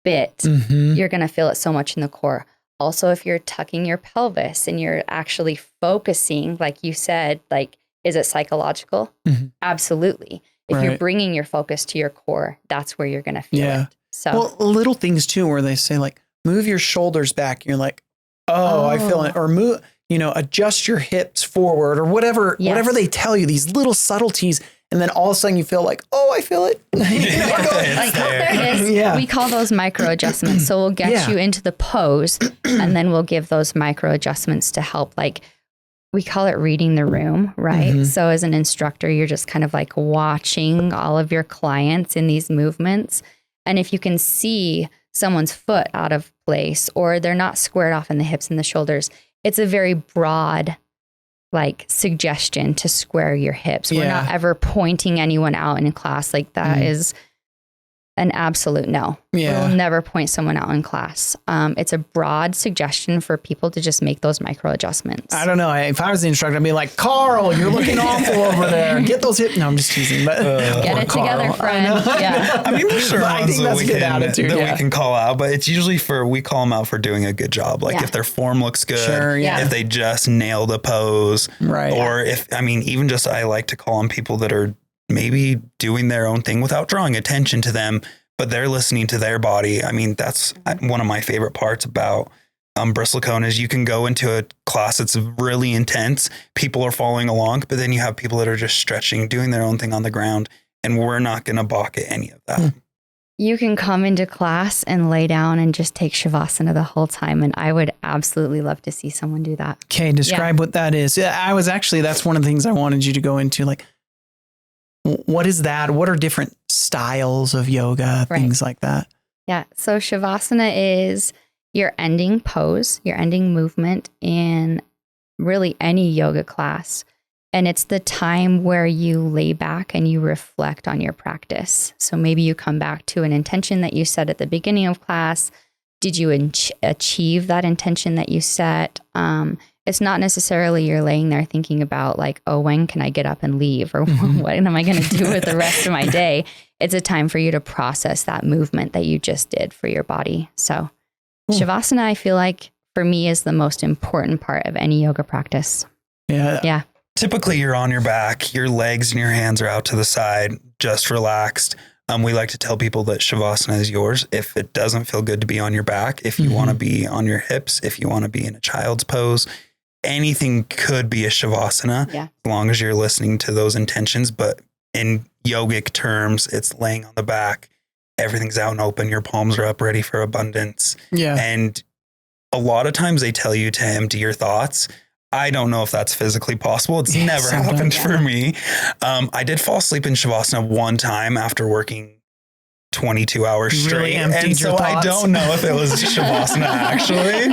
bit, you're going to feel it so much in the core. Also, if you're tucking your pelvis and you're actually focusing, like you said, is it psychological? Absolutely. If you're bringing your focus to your core, that's where you're going to feel it. So, little things too, where they say move your shoulders back. You're like, I feel it. Or move, adjust your hips forward or whatever they tell you, these little subtleties. And then all of a sudden you feel like, oh, I feel it. We call those micro adjustments. So we'll get you into the pose and then we'll give those micro adjustments to help, like, we call it reading the room, right? So as an instructor, you're just kind of like watching all of your clients in these movements. And if you can see someone's foot out of place or they're not squared off in the hips and the shoulders, it's a very broad like suggestion to square your hips. We're not ever pointing anyone out in class. Like that is an absolute no. We'll never point someone out in class. It's a broad suggestion for people to just make those micro adjustments. I don't know. If I was the instructor, I'd be like, Carl, you're looking awful over there. Get those hips. No, I'm just teasing. But get it together, friend. I mean, we're sure I think that's a good attitude. We can call out, but it's usually we call them out for doing a good job. Like if their form looks good, if they just nailed a pose, or even just I like to call on people that are maybe doing their own thing without drawing attention to them, but they're listening to their body. I mean, that's one of my favorite parts about Bristlecone is you can go into a class that's really intense. People are following along, but then you have people that are just stretching, doing their own thing on the ground, and we're not going to balk at any of that. You can come into class and lay down and just take Shavasana the whole time. And I would absolutely love to see someone do that. Okay. Describe what that is. That's one of the things I wanted you to go into. Like, what is that? What are different styles of yoga, things like that? Yeah. So Shavasana is your ending pose, your ending movement in really any yoga class. And it's the time where you lay back and you reflect on your practice. So maybe you come back to an intention that you set at the beginning of class. Did you achieve that intention that you set? It's not necessarily you're laying there thinking about like, oh, when can I get up and leave? Or what am I going to do with the rest of my day? It's a time for you to process that movement that you just did for your body. So Shavasana, I feel like for me is the most important part of any yoga practice. Yeah. Typically you're on your back, your legs and your hands are out to the side, just relaxed. We like to tell people that Shavasana is yours. If it doesn't feel good to be on your back, if you want to be on your hips, if you want to be in a child's pose, anything could be a Shavasana, as long as you're listening to those intentions. But in yogic terms, it's laying on the back, everything's out and open, your palms are up, ready for abundance. And a lot of times they tell you to empty your thoughts. I don't know if that's physically possible. It's never happened for me. I did fall asleep in Shavasana one time after working 22 hours straight. And so I don't know if it was Shavasana actually,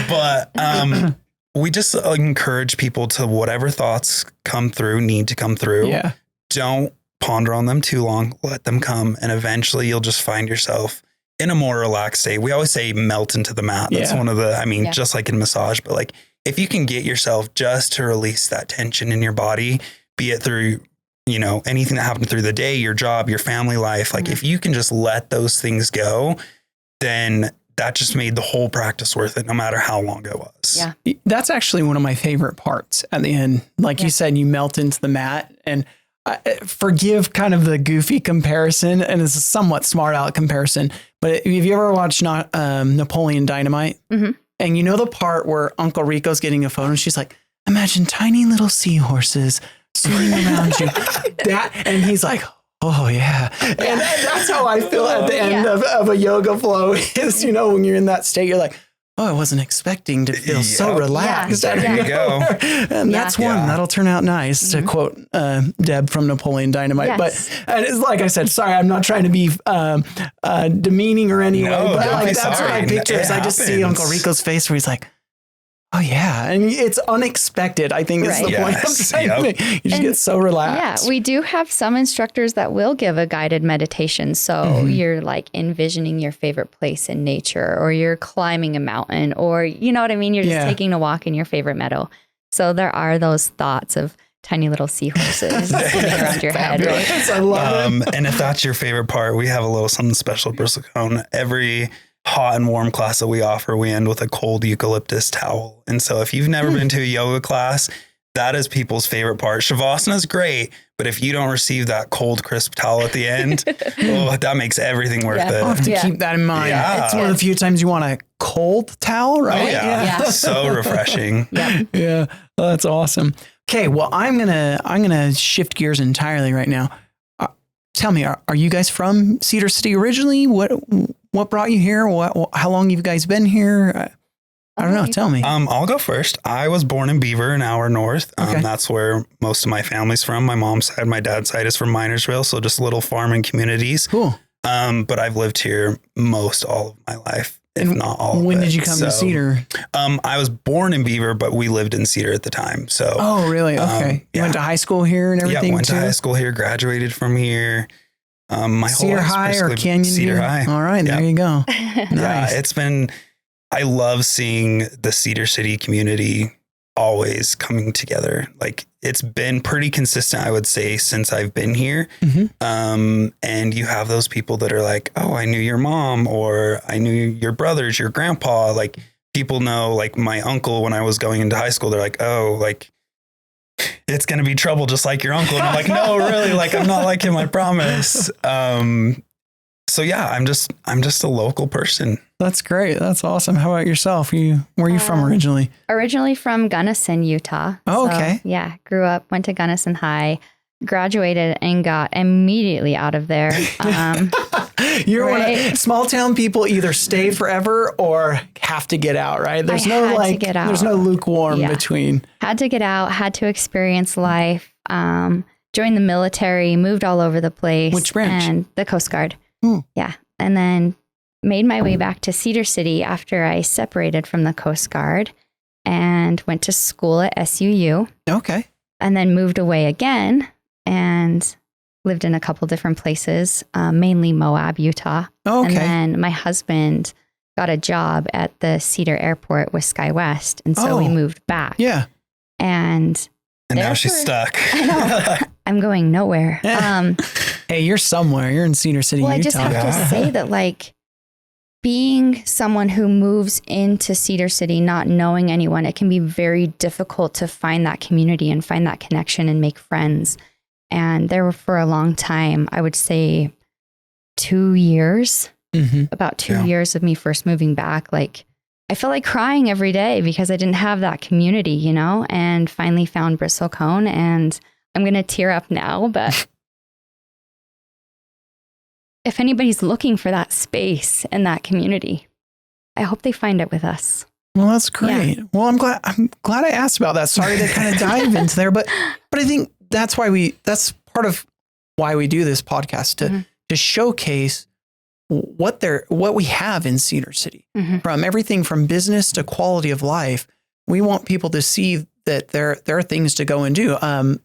but we just encourage people to whatever thoughts need to come through. Don't ponder on them too long. Let them come. And eventually you'll just find yourself in a more relaxed state. We always say melt into the mat. That's one of the, just like in massage, but like if you can get yourself just to release that tension in your body, be it through, anything that happened through the day, your job, your family life, like if you can just let those things go, then that just made the whole practice worth it, no matter how long it was. That's actually one of my favorite parts at the end. Like you said, you melt into the mat, and forgive kind of the goofy comparison, and it's a somewhat smart aleck comparison. But have you ever watched Napoleon Dynamite? And you know the part where Uncle Rico's getting a photo and she's like, imagine tiny little seahorses swimming around you. And he's like, oh yeah. And that's how I feel at the end of a yoga flow is, when you're in that state, you're like, oh, I wasn't expecting to feel so relaxed. There you go. And that's one that'll turn out nice, to quote Deb from Napoleon Dynamite. But it's like I said, sorry, I'm not trying to be demeaning or any way, but that's what I picture. I just see Uncle Rico's face where he's like, oh yeah. And it's unexpected, I think is the point I'm trying to make. You just get so relaxed. Yeah, we do have some instructors that will give a guided meditation. So you're like envisioning your favorite place in nature, or you're climbing a mountain, or you know what I mean? You're just taking a walk in your favorite meadow. So there are those thoughts of tiny little seahorses sitting around your head. Right? I love it. And if that's your favorite part, we have a little something special at Bristlecone. Every hot and warm class that we offer, we end with a cold eucalyptus towel. And so if you've never been to a yoga class, that is people's favorite part. Shavasana is great, but if you don't receive that cold, crisp towel at the end, that makes everything worth it. I'll have to keep that in mind. It's one of the few times you want a cold towel, right? So refreshing. Oh, that's awesome. Okay, well, I'm gonna shift gears entirely right now. Tell me, are you guys from Cedar City originally? What brought you here? How long you guys been here? I don't know. Tell me. I'll go first. I was born in Beaver, an hour north. Okay. That's where most of my family's from. My mom's side, my dad's side is from Minersville, so just little farming communities. Cool. But I've lived here all of my life, if not all. When did you come to Cedar? I was born in Beaver, but we lived in Cedar at the time. So. Oh, really? Okay. You went to high school here and everything. Yeah, went too? to high school here. Graduated from here. My Cedar whole High or Canyon Cedar View? High. All right, there you go. Nice. Yeah, I love seeing the Cedar City community always coming together. Like it's been pretty consistent, I would say, since I've been here. Mm-hmm. And you have those people that are like, oh, I knew your mom, or I knew your brothers, your grandpa. Like people know, like my uncle, when I was going into high school, they're like, oh, like it's going to be trouble just like your uncle. And I'm like, no, really, like I'm not like him, I promise. So yeah, I'm just a local person. That's great. That's awesome. How about yourself? Where are you from originally? Originally from Gunnison, Utah. Oh, okay. Yeah, grew up, went to Gunnison High, graduated, and got immediately out of there. You're right? one of small town people either stay forever or have to get out, right? There's there's no lukewarm between. Had to get out, had to experience life, joined the military, moved all over the place. Which branch? And the Coast Guard. Yeah. And then made my way back to Cedar City after I separated from the Coast Guard and went to school at SUU. Okay. And then moved away again and lived in a couple different places, mainly Moab, Utah. Okay. And then my husband got a job at the Cedar Airport with SkyWest. And so we moved back. Yeah. And now she's stuck. I know. I'm going nowhere. Hey, you're somewhere. You're in Cedar City, Utah. I just have to say that, like, being someone who moves into Cedar City, not knowing anyone, it can be very difficult to find that community and find that connection and make friends. And there were, for a long time, I would say 2 years, about 2 years of me first moving back. Like, I felt like crying every day because I didn't have that community, you know, and finally found Bristlecone. And I'm going to tear up now, but if anybody's looking for that space and that community, I hope they find it with us. Well, that's great. Yeah. Well, I'm glad I asked about that. Sorry to kind of dive into there, but I think that's part of why we do this podcast, to showcase what we have in Cedar City, from everything from business to quality of life. We want people to see that there are things to go and do.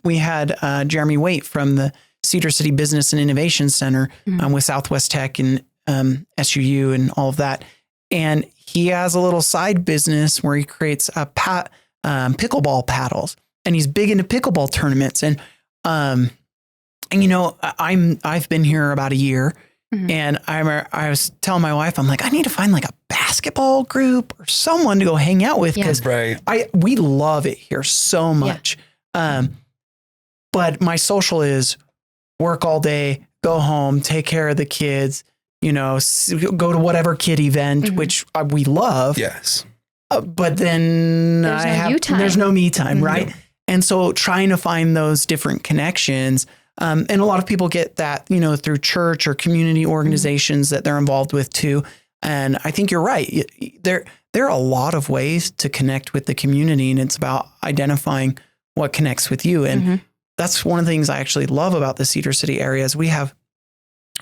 We had Jeremy Waite from the Cedar City Business and Innovation Center with Southwest Tech and SUU and all of that. And he has a little side business where he creates pickleball paddles, and he's big into pickleball tournaments. And you know, I've been here about a year, and I was telling my wife, I'm like, I need to find like a basketball group or someone to go hang out with, because we love it here so much. But my social is work all day, go home, take care of the kids, you know, go to whatever kid event, which we love. Yes. But then there's no me time, right? And so trying to find those different connections. And a lot of people get that, you know, through church or community organizations that they're involved with too. And I think you're right. There are a lot of ways to connect with the community, and it's about identifying what connects with you. And that's one of the things I actually love about the Cedar City area is we have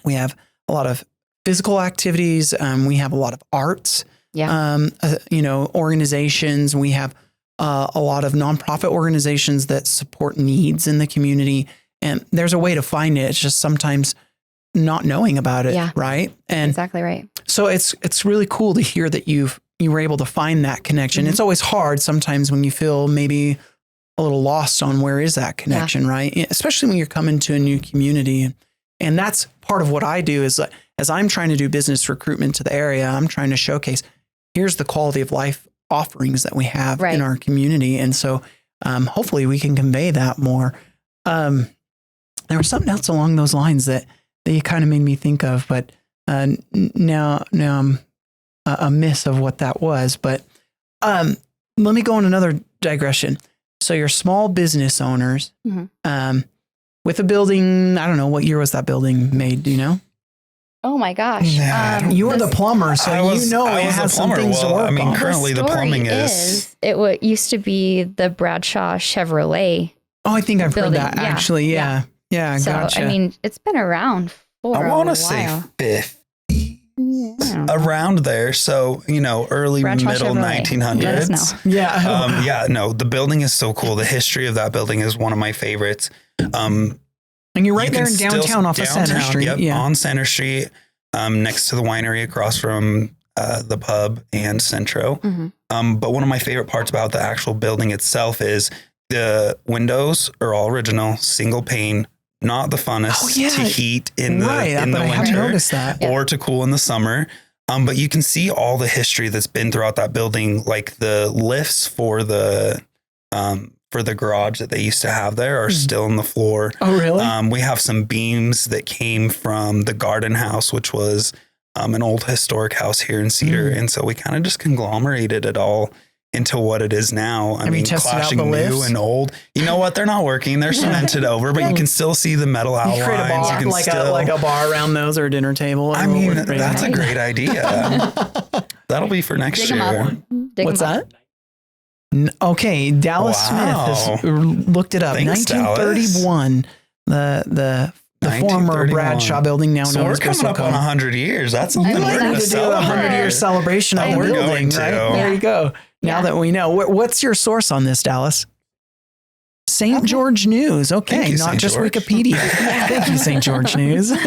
a lot of physical activities. We have a lot of arts, you know, organizations. We have a lot of nonprofit organizations that support needs in the community. And there's a way to find it. It's just sometimes not knowing about it. Yeah. Right. And exactly right. So it's really cool to hear that you were able to find that connection. It's always hard sometimes when you feel maybe a little lost on where is that connection, right? Especially when you're coming to a new community. And that's part of what I do is, as I'm trying to do business recruitment to the area, I'm trying to showcase, here's the quality of life offerings that we have in our community. And so hopefully we can convey that more. There was something else along those lines that you kind of made me think of, but now I'm a miss of what that was. But let me go on another digression. So you're small business owners Mhm. with a building. I don't know, what year was that building made? Do you know? Oh my gosh. Yeah, I don't- You were the plumber, so I was it a has some plumber. things to Well, work I mean, on. currently the story plumbing is it used to be the Bradshaw Chevrolet. Oh, I think I've heard building. that Yeah. actually. Yeah. Yeah. So Gotcha. I mean, it's been around for I a want while. to say 50 I don't know. around there. So, early Bradshaw middle Chevrolet. 1900s. Let us know. yeah. Yeah, no, the building is so cool. The history of that building is one of my favorites. And you're right You there can in still- downtown off of Center downtown, Street. Yep, Yeah. on Center Street, next to the winery across from the pub and Centro. Mhm. But one of my favorite parts about the actual building itself is the windows are all original, single pane, not the funnest to heat in the right. in But the I have winter noticed that. or to cool in the summer. But you can see all the history that's been throughout that building, like the lifts for the garage that they used to have there are still in the floor. Oh, really? We have some beams that came from the Garden House, which was an old historic house here in Cedar. And so we kind of just conglomerated it all into what it is now. I Have you mean, tested out clashing the new lifts? and old. You know what? They're not working. They're cemented over, but you can still see the metal outlines. You create a bar, can like a bar around those or a dinner table. I mean, that's a great idea. That'll be for next Dig 'em year. up. Dig What's 'em up. that? Okay, Dallas Wow. Smith has looked it up. Thanks, 1931. The former 1931. Bradshaw building now So known we're as coming up on Bristlecone. 100 years. That's something like we're that. going We to need to do a celebrate. 100-year celebration of the We're building, going right? to. There you go. Now Yeah. that we know. What's your source on this, Dallas? St. George News. Okay, Thank you, not St. just George. Wikipedia. Thank you, St. George News. Oh,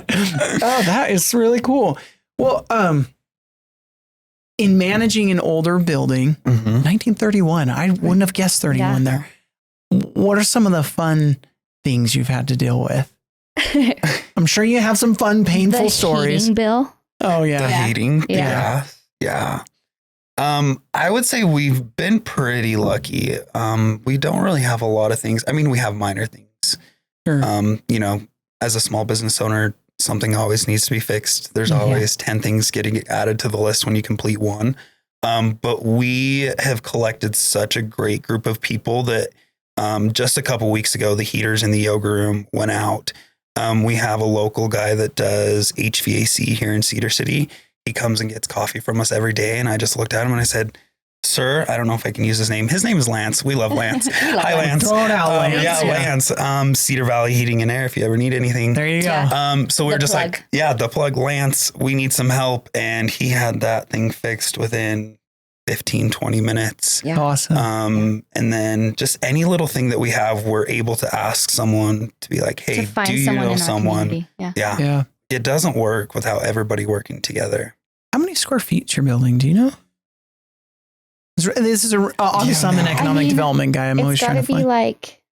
that is really cool. Well, in managing an older building, 1931, I wouldn't have guessed 31 there. What are some of the fun things you've had to deal with? I'm sure you have some fun, painful The stories. heating bill. Oh, The yeah. heating. Yeah. Yeah. I would say we've been pretty lucky. We don't really have a lot of things. I mean, we have minor things. Sure. As a small business owner, something always needs to be fixed. There's always 10 things getting added to the list when you complete one. But we have collected such a great group of people that just a couple weeks ago, the heaters in the yoga room went out. We have a local guy that does HVAC here in Cedar City. He comes and gets coffee from us every day. And I just looked at him and I said, "Sir, I don't know if I can use his name. His name is Lance. We love Lance. Hi, Lance. Throw it out, Lance. Yeah, Lance. Cedar Valley Heating and Air, if you ever need anything." There you go. Yeah. So we're The just plug. like, yeah, the plug, Lance, we need some help. And he had that thing fixed within 15, 20 minutes. Yeah. Awesome. And then just any little thing that we have, we're able to ask someone to be like, "Hey, To find do you someone know in our someone?" community. Yeah. Yeah. Yeah. It doesn't work without everybody working together. How many square feet's your building? Do you know? This is obviously I'm an no. economic development guy. I'm always It's trying got to to be find. like,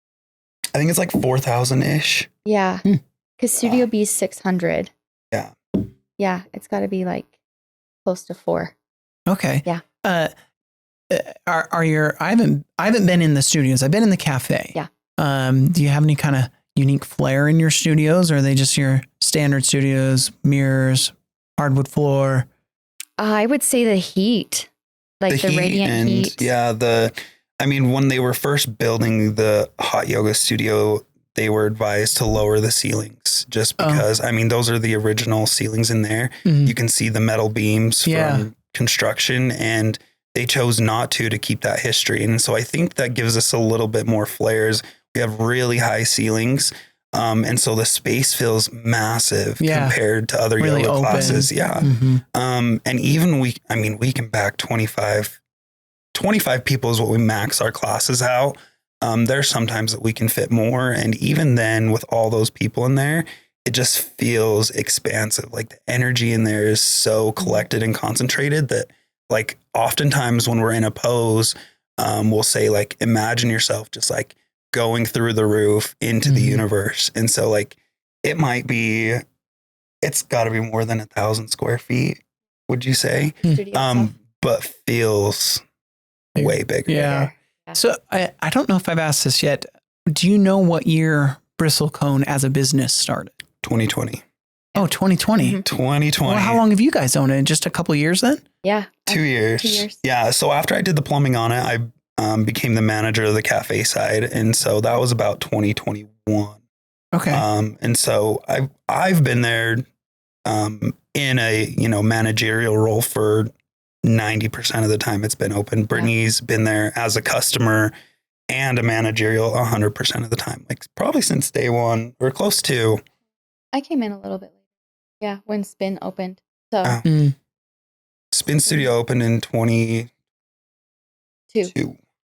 I think it's like 4,000-ish. yeah. Hmm. Because Studio B is 600. Yeah. Yeah. It's got to be like close to 4. Okay. Yeah. Are your I haven't been in the studios. I've been in the cafe. Yeah. Do you have any kind of unique flair in your studios, or are they just your standard studios, mirrors, hardwood floor? I would say the heat, like the heat radiant and heat. yeah, when they were first building the hot yoga studio, they were advised to lower the ceilings just because, those are the original ceilings in there. Mhm. You can see the metal beams from construction, and they chose not to keep that history. And so I think that gives us a little bit more flares. We have really high ceilings. And so the space feels massive compared to other Really yoga open. classes. Yeah. Mhm. And even we can back 25 people is what we max our classes out. There's sometimes that we can fit more. And even then with all those people in there, it just feels expansive. Like the energy in there is so collected and concentrated that like oftentimes when we're in a pose, we'll say like, imagine yourself just like going through the roof into the universe. And so like, it's gotta be more than 1,000 square feet, would you say? Studio itself. But feels way bigger. Yeah. So I don't know if I've asked this yet. Do you know what year Bristlecone as a business started? 2020. Oh, 2020. Mhm. 2020. Well, how long have you guys owned it? Just a couple years then? Yeah. 2 years. 2 years. Yeah. So after I did the plumbing on it, became the manager of the cafe side. And so that was about 2021. Okay. And so I've been there in a, managerial role for 90% of the time it's been open. Brittney's been there as a customer and a managerial 100% of the time, like probably since day one or close to. I came in a little bit later. Yeah, when Spin opened. So Spin Studio opened in 2022.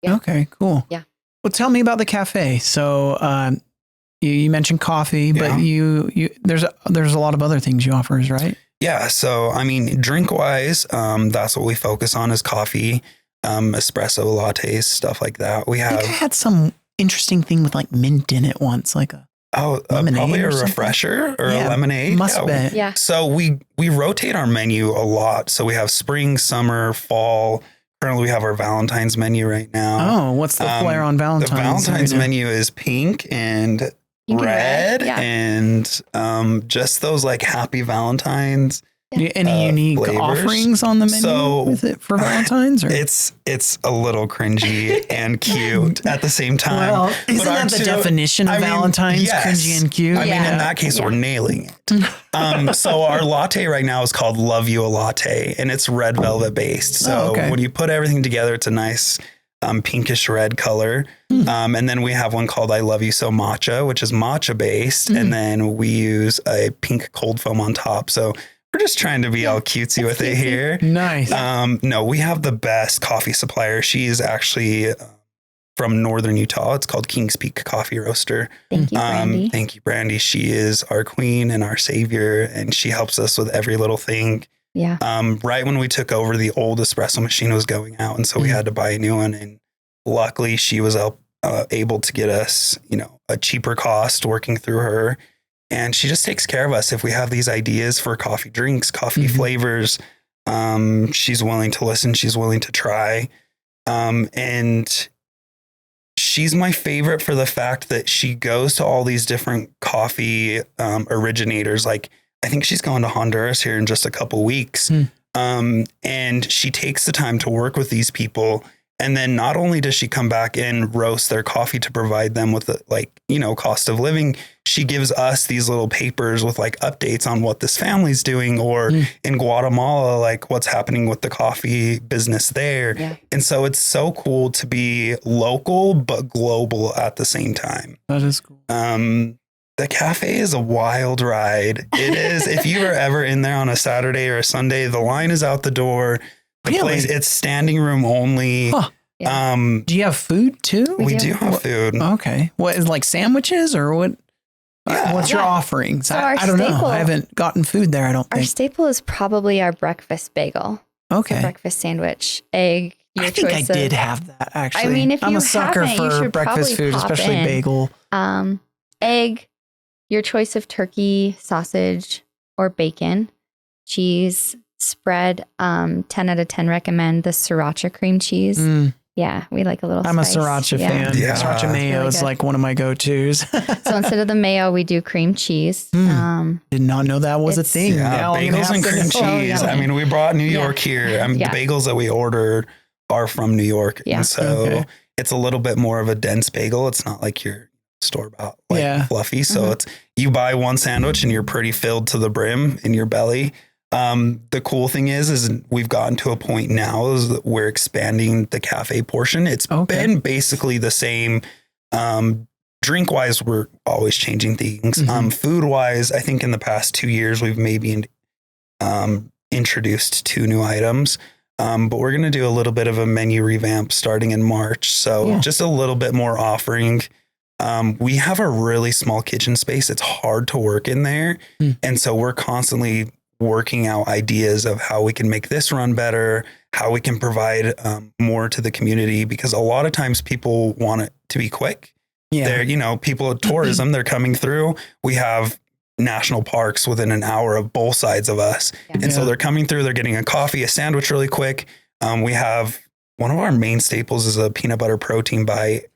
Yeah. Okay, cool. Yeah. Well, tell me about the cafe. So, you mentioned coffee, but there's a lot of other things you offer, right? Yeah. So, I mean, drink wise, that's what we focus on is coffee, espresso lattes, stuff like that. I think I had some interesting thing with like mint in it once, like probably a refresher or a lemonade. Must be. Yeah. So we rotate our menu a lot. So we have spring, summer, fall. Currently, we have our Valentine's menu right now. Oh, what's the flair on Valentine's? The Valentine's menu is pink and red, and just those like happy Valentine's. Any unique flavors. Offerings on the menu with it for Valentine's? Or? It's a little cringy and cute at the same time. Well, isn't that the definition of Valentine's? Yes. Cringy and cute. I mean, in that case, we're nailing it. So our latte right now is called Love You a Latte, and it's red velvet based. So when you put everything together, it's a nice pinkish red color. And then we have one called I Love You So Matcha, which is matcha based. And then we use a pink cold foam on top. So we're just trying to be all cutesy with it here. Nice. No, we have the best coffee supplier. She's actually from Northern Utah. It's called Kings Peak Coffee Roaster. Thank you, Brandy. Thank you, Brandy. She is our queen and our savior, and she helps us with every little thing. Yeah. Right when we took over, the old espresso machine was going out, and so we had to buy a new one. And luckily, she was able to get us, a cheaper cost working through her. And she just takes care of us. If we have these ideas for coffee drinks, coffee flavors, she's willing to listen. She's willing to try. And she's my favorite for the fact that she goes to all these different coffee originators. Like, I think she's going to Honduras here in just a couple weeks. And she takes the time to work with these people. And then not only does she come back and roast their coffee to provide them with the, cost of living, she gives us these little papers with like updates on what this family's doing, or in Guatemala, like what's happening with the coffee business there. Yeah. And so it's so cool to be local, but global at the same time. That is cool. The cafe is a wild ride. It is. If you were ever in there on a Saturday or a Sunday, the line is out the door. The place, it's standing room only. Huh. Yeah. Do you have food too? We do have food. Okay. What is like sandwiches or what? What's your offerings? So I don't know. I haven't gotten food there. I don't think. Our staple is probably our breakfast bagel. Okay. Breakfast sandwich, egg. I think I did have that actually. I mean, if I'm you a sucker for breakfast food, especially bagel. Egg, your choice of turkey, sausage, or bacon, cheese. Spread 10 out of 10 recommend the sriracha cream cheese. Yeah, we like a little I'm spice. A sriracha fan. Yeah. Sriracha mayo is like one of my go-tos. So instead of the mayo, we do cream cheese. Did not know that was a thing. Yeah, bagels and cream cheese. I mean, we brought New York here. I mean, the bagels that we ordered are from New York. Yeah. And so it's a little bit more of a dense bagel. It's not like your store-bought fluffy. So it's you buy one sandwich and you're pretty filled to the brim in your belly. The cool thing is we've gotten to a point now is that we're expanding the cafe portion. It's been basically the same. Drink wise, we're always changing things. Food wise, I think in the past 2 years, we've maybe introduced 2 new items. But we're going to do a little bit of a menu revamp starting in March. So just a little bit more offering. We have a really small kitchen space. It's hard to work in there. And so we're constantly working out ideas of how we can make this run better, how we can provide more to the community, because a lot of times people want it to be quick. Yeah. They're, people at tourism, they're coming through. We have national parks within an hour of both sides of us. Yeah. And so they're coming through, they're getting a coffee, a sandwich really quick. We have one of our main staples is a peanut butter protein bite.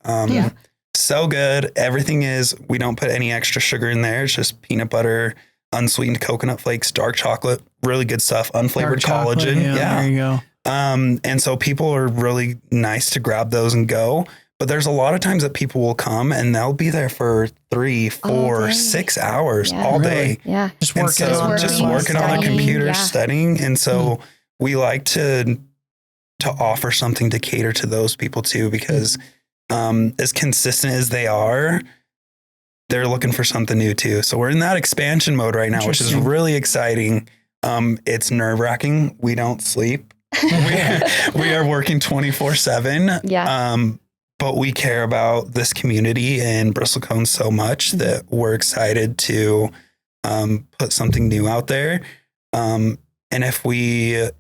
So good. Everything is, we don't put any extra sugar in there. It's just peanut butter, unsweetened coconut flakes, dark chocolate, really good stuff, unflavored collagen. There you go. And so people are really nice to grab those and go. But there's a lot of times that people will come and they'll be there for 3, 4, 6 hours all day. Yeah. Just working on the computer, studying. And so we like to offer something to cater to those people too, because as consistent as they are, they're looking for something new too. So we're in that expansion mode right now, which is really exciting. It's nerve-wracking. We don't sleep. we are working 24/7. Yeah. But we care about this community and Bristlecone so much that we're excited to put something new out there. And if we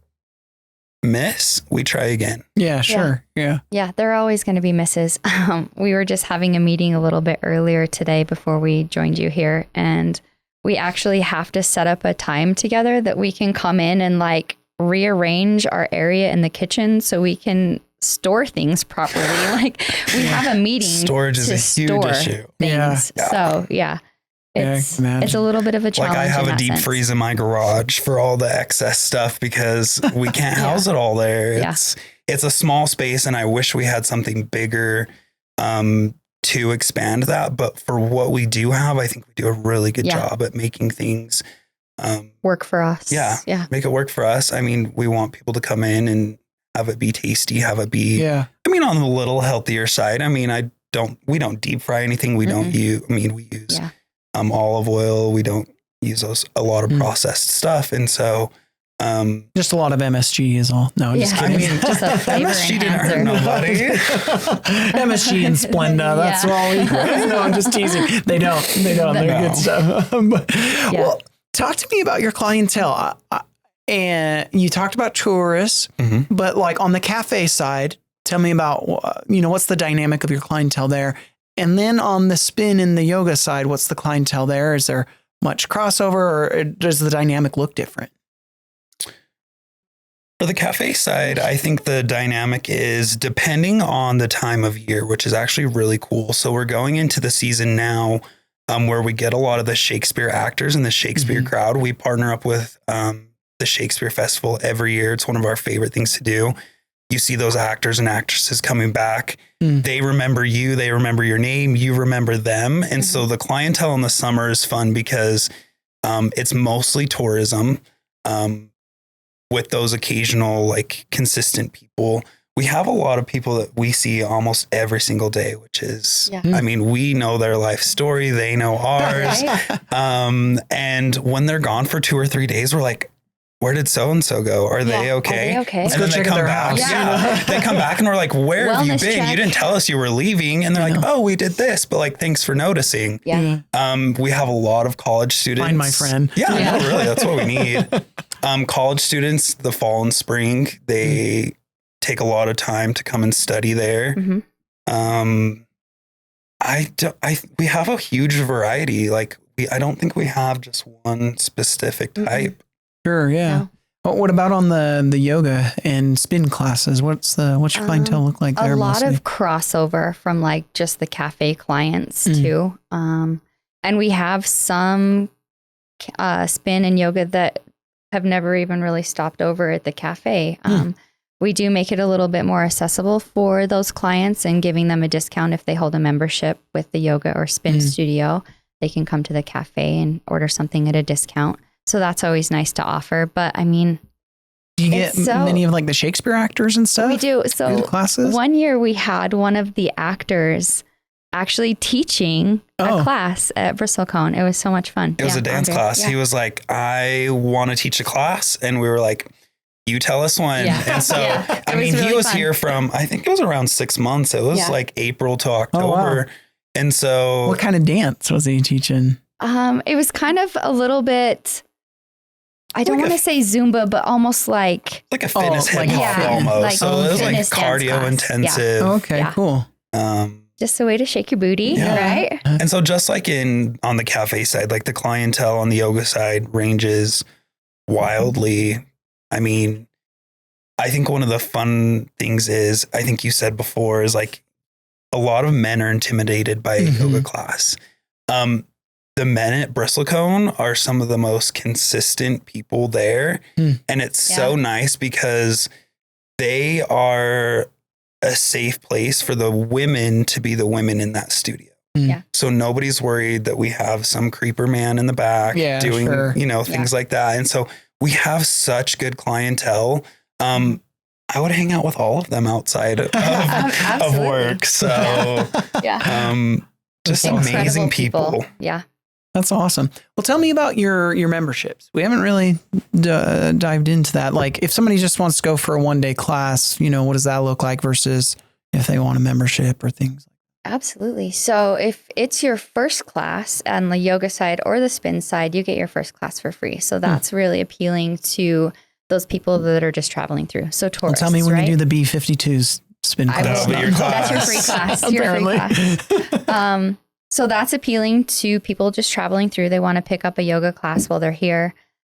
miss, we try again. Yeah, sure. Yeah. Yeah, there are always going to be misses. We were just having a meeting a little bit earlier today before we joined you here. And we actually have to set up a time together that we can come in and like rearrange our area in the kitchen so we can store things properly. Like we have a meeting. Storage is a huge issue. Things. Yeah. So it's a little bit of a challenge. Like I have a deep freeze in my garage for all the excess stuff because we can't house it all there. It's a small space and I wish we had something bigger to expand that. But for what we do have, I think we do a really good job at making things work for us. Yeah. Make it work for us. I mean, we want people to come in and have it be tasty, have it be, I mean, on the little healthier side. I mean, we don't deep fry anything. We don't use, we use olive oil. We don't use a lot of processed stuff. And so, just a lot of MSG is all. No, just kidding. I mean, just a flavor MSG didn't hurt nobody. MSG and Splenda. That's all we. No, I'm just teasing. They don't. They're good stuff. Well, talk to me about your clientele. And you talked about tourists, but like on the cafe side, tell me about, what's the dynamic of your clientele there? And then on the spin and the yoga side, what's the clientele there? Is there much crossover or does the dynamic look different? For the cafe side, I think the dynamic is depending on the time of year, which is actually really cool. So we're going into the season now where we get a lot of the Shakespeare actors and the Shakespeare crowd. We partner up with the Shakespeare Festival every year. It's one of our favorite things to do. You see those actors and actresses coming back. They remember you. They remember your name. You remember them. And so the clientele in the summer is fun because it's mostly tourism with those occasional, like consistent people. We have a lot of people that we see almost every single day, which is, I mean, we know their life story. They know ours. And when they're gone for 2 or 3 days, we're like, where did so-and-so go? Are they okay? Let's and go then check they come their back. house. They come back and we're like, where have you Wellness been? check. You didn't tell us you were leaving. And they're like, oh, we did this, but like, thanks for noticing. We have a lot of college students. Find my friend. No, really, that's what we need. College students, the fall and spring, they take a lot of time to come and study there. We have a huge variety. Like I don't think we have just one specific type. Sure. Yeah. No. What about on the yoga and spin classes? What's your clientele look like there? A lot of crossover from like just the cafe clients too. And we have some spin and yoga that have never even really stopped over at the cafe. We do make it a little bit more accessible for those clients and giving them a discount if they hold a membership with the yoga or spin studio. They can come to the cafe and order something at a discount. So that's always nice to offer. But I mean, do you get many of like the Shakespeare actors and stuff? We do. So classes? One year we had one of the actors actually teaching a class at Bristlecone. It was so much fun. It was a dance class. He was like, I want to teach a class. And we were like, you tell us when. And so, I mean, he was here from, I think it was around 6 months. It was like April to October. And so. What kind of dance was he teaching? It was kind of a little bit, I don't want to say Zumba, but almost like a fitness hip hop almost. Like so it was like cardio intensive. Okay, cool. Just a way to shake your booty, right? And so just like on the cafe side, like the clientele on the yoga side ranges wildly. I mean, I think one of the fun things is, I think you said before, is like a lot of men are intimidated by a yoga class. The men at Bristlecone are some of the most consistent people there. And it's so nice because they are a safe place for the women to be the women in that studio. Yeah. So nobody's worried that we have some creeper man in the back doing, things like that. And so we have such good clientele. I would hang out with all of them outside of work. So just amazing people. Yeah. That's awesome. Well, tell me about your memberships. We haven't really dived into that. Like if somebody just wants to go for a 1-day class, what does that look like versus if they want a membership or things? Absolutely. So if it's your first class on the yoga side or the spin side, you get your first class for free. So that's really appealing to those people that are just traveling through. So tourists, tell me when you do the B-52s spin class. That's your free class. Apparently. Your free class. So that's appealing to people just traveling through. They want to pick up a yoga class while they're here.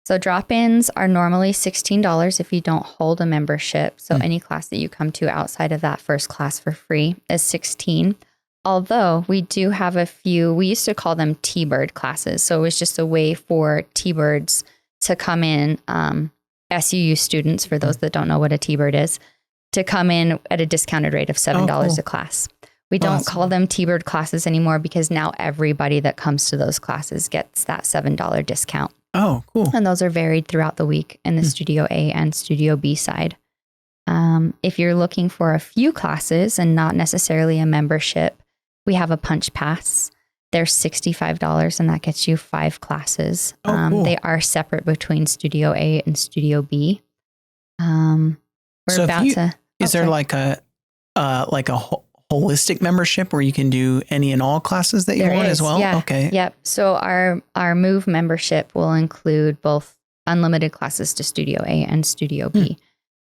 So drop-ins are normally $16 if you don't hold a membership. So any class that you come to outside of that first class for free is $16. Although we do have a few, we used to call them T-Bird classes. So it was just a way for T-Birds to come in, SUU students, for those that don't know what a T-Bird is, to come in at a discounted rate of $7 a class. We don't call them T-Bird classes anymore because now everybody that comes to those classes gets that $7 discount. Oh, cool. And those are varied throughout the week in the Studio A and Studio B side. If you're looking for a few classes and not necessarily a membership, we have a punch pass. They're $65 and that gets you 5 classes. Cool. They are separate between Studio A and Studio B. Is there like a holistic membership where you can do any and all classes that you want as well? Yeah. Okay. Yep. So our Move membership will include both unlimited classes to Studio A and Studio B.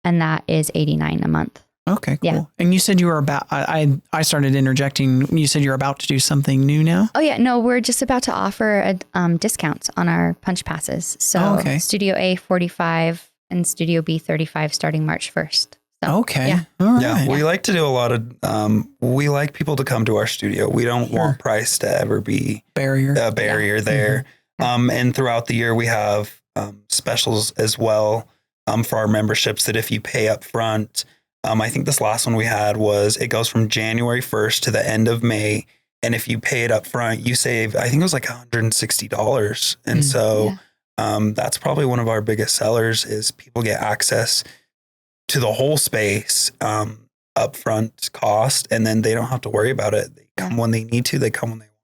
And that is $89 a month. Okay, cool. Yeah. And you said you were I started interjecting. You said you're about to do something new now? Oh yeah. No, we're just about to offer a discount on our punch passes. So Studio A 45 and Studio B 35 starting March 1st. So, okay. Yeah. All right. Yeah. We like to do a lot of, we like people to come to our studio. We don't want price to ever be a barrier there. And throughout the year, we have specials as well for our memberships that if you pay up front, I think this last one we had it goes from January 1st to the end of May. And if you pay it up front, you save, I think it was like $160. And so that's probably one of our biggest sellers is people get access to the whole space, upfront cost, and then they don't have to worry about it. They come when they need to, they come when they want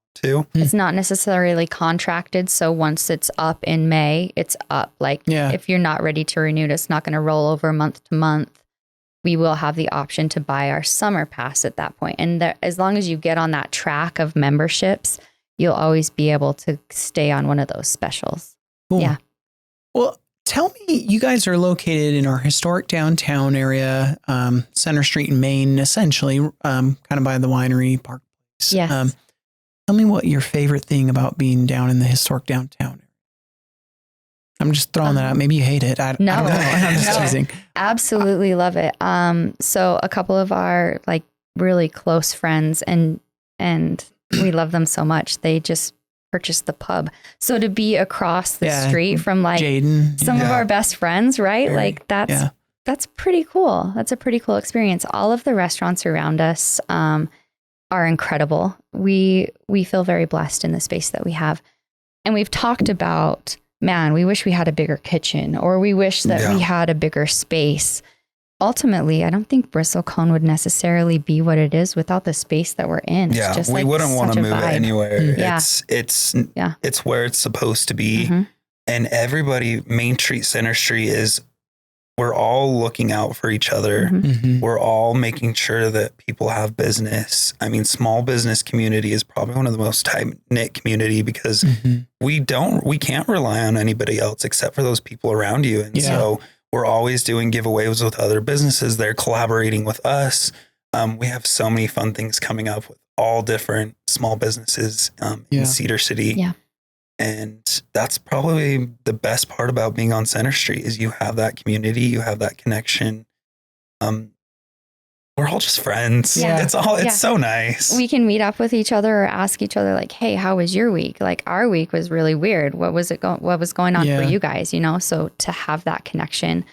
to. It's not necessarily contracted. So once it's up in May, it's up. If you're not ready to renew it, it's not going to roll over month to month. We will have the option to buy our summer pass at that point. And as long as you get on that track of memberships, you'll always be able to stay on one of those specials. Cool. Yeah. Well, tell me, you guys are located in our historic downtown area, Center Street in Maine, essentially, kind of by the winery park place. Yes. Tell me what your favorite thing about being down in the historic downtown area. I'm just throwing that out. Maybe you hate it. I don't know. I'm just teasing. Absolutely love it. So a couple of our really close friends and we love them so much. They just purchased the pub. So to be across the street from Jaden, some of our best friends, right? That's pretty cool. That's a pretty cool experience. All of the restaurants around us are incredible. We feel very blessed in the space that we have. And we've talked about, man, we wish we had a bigger kitchen, or we wish that we had a bigger space. Ultimately, I don't think Bristlecone would necessarily be what it is without the space that we're in. It's just we wouldn't want to move it anywhere. Mm-hmm. It's where it's supposed to be. Mm-hmm. And everybody, Main Street, Center Street we're all looking out for each other. Mm-hmm. We're all making sure that people have business. I mean, small business community is probably one of the most tight-knit community because we can't rely on anybody else except for those people around you. And so we're always doing giveaways with other businesses. They're collaborating with us. We have so many fun things coming up with all different small businesses in Cedar City. Yeah. And that's probably the best part about being on Center Street is you have that community, you have that connection. We're all just friends. Yeah. It's so nice. We can meet up with each other or ask each other hey, how was your week? Our week was really weird. What was going on for you guys? So to have that connection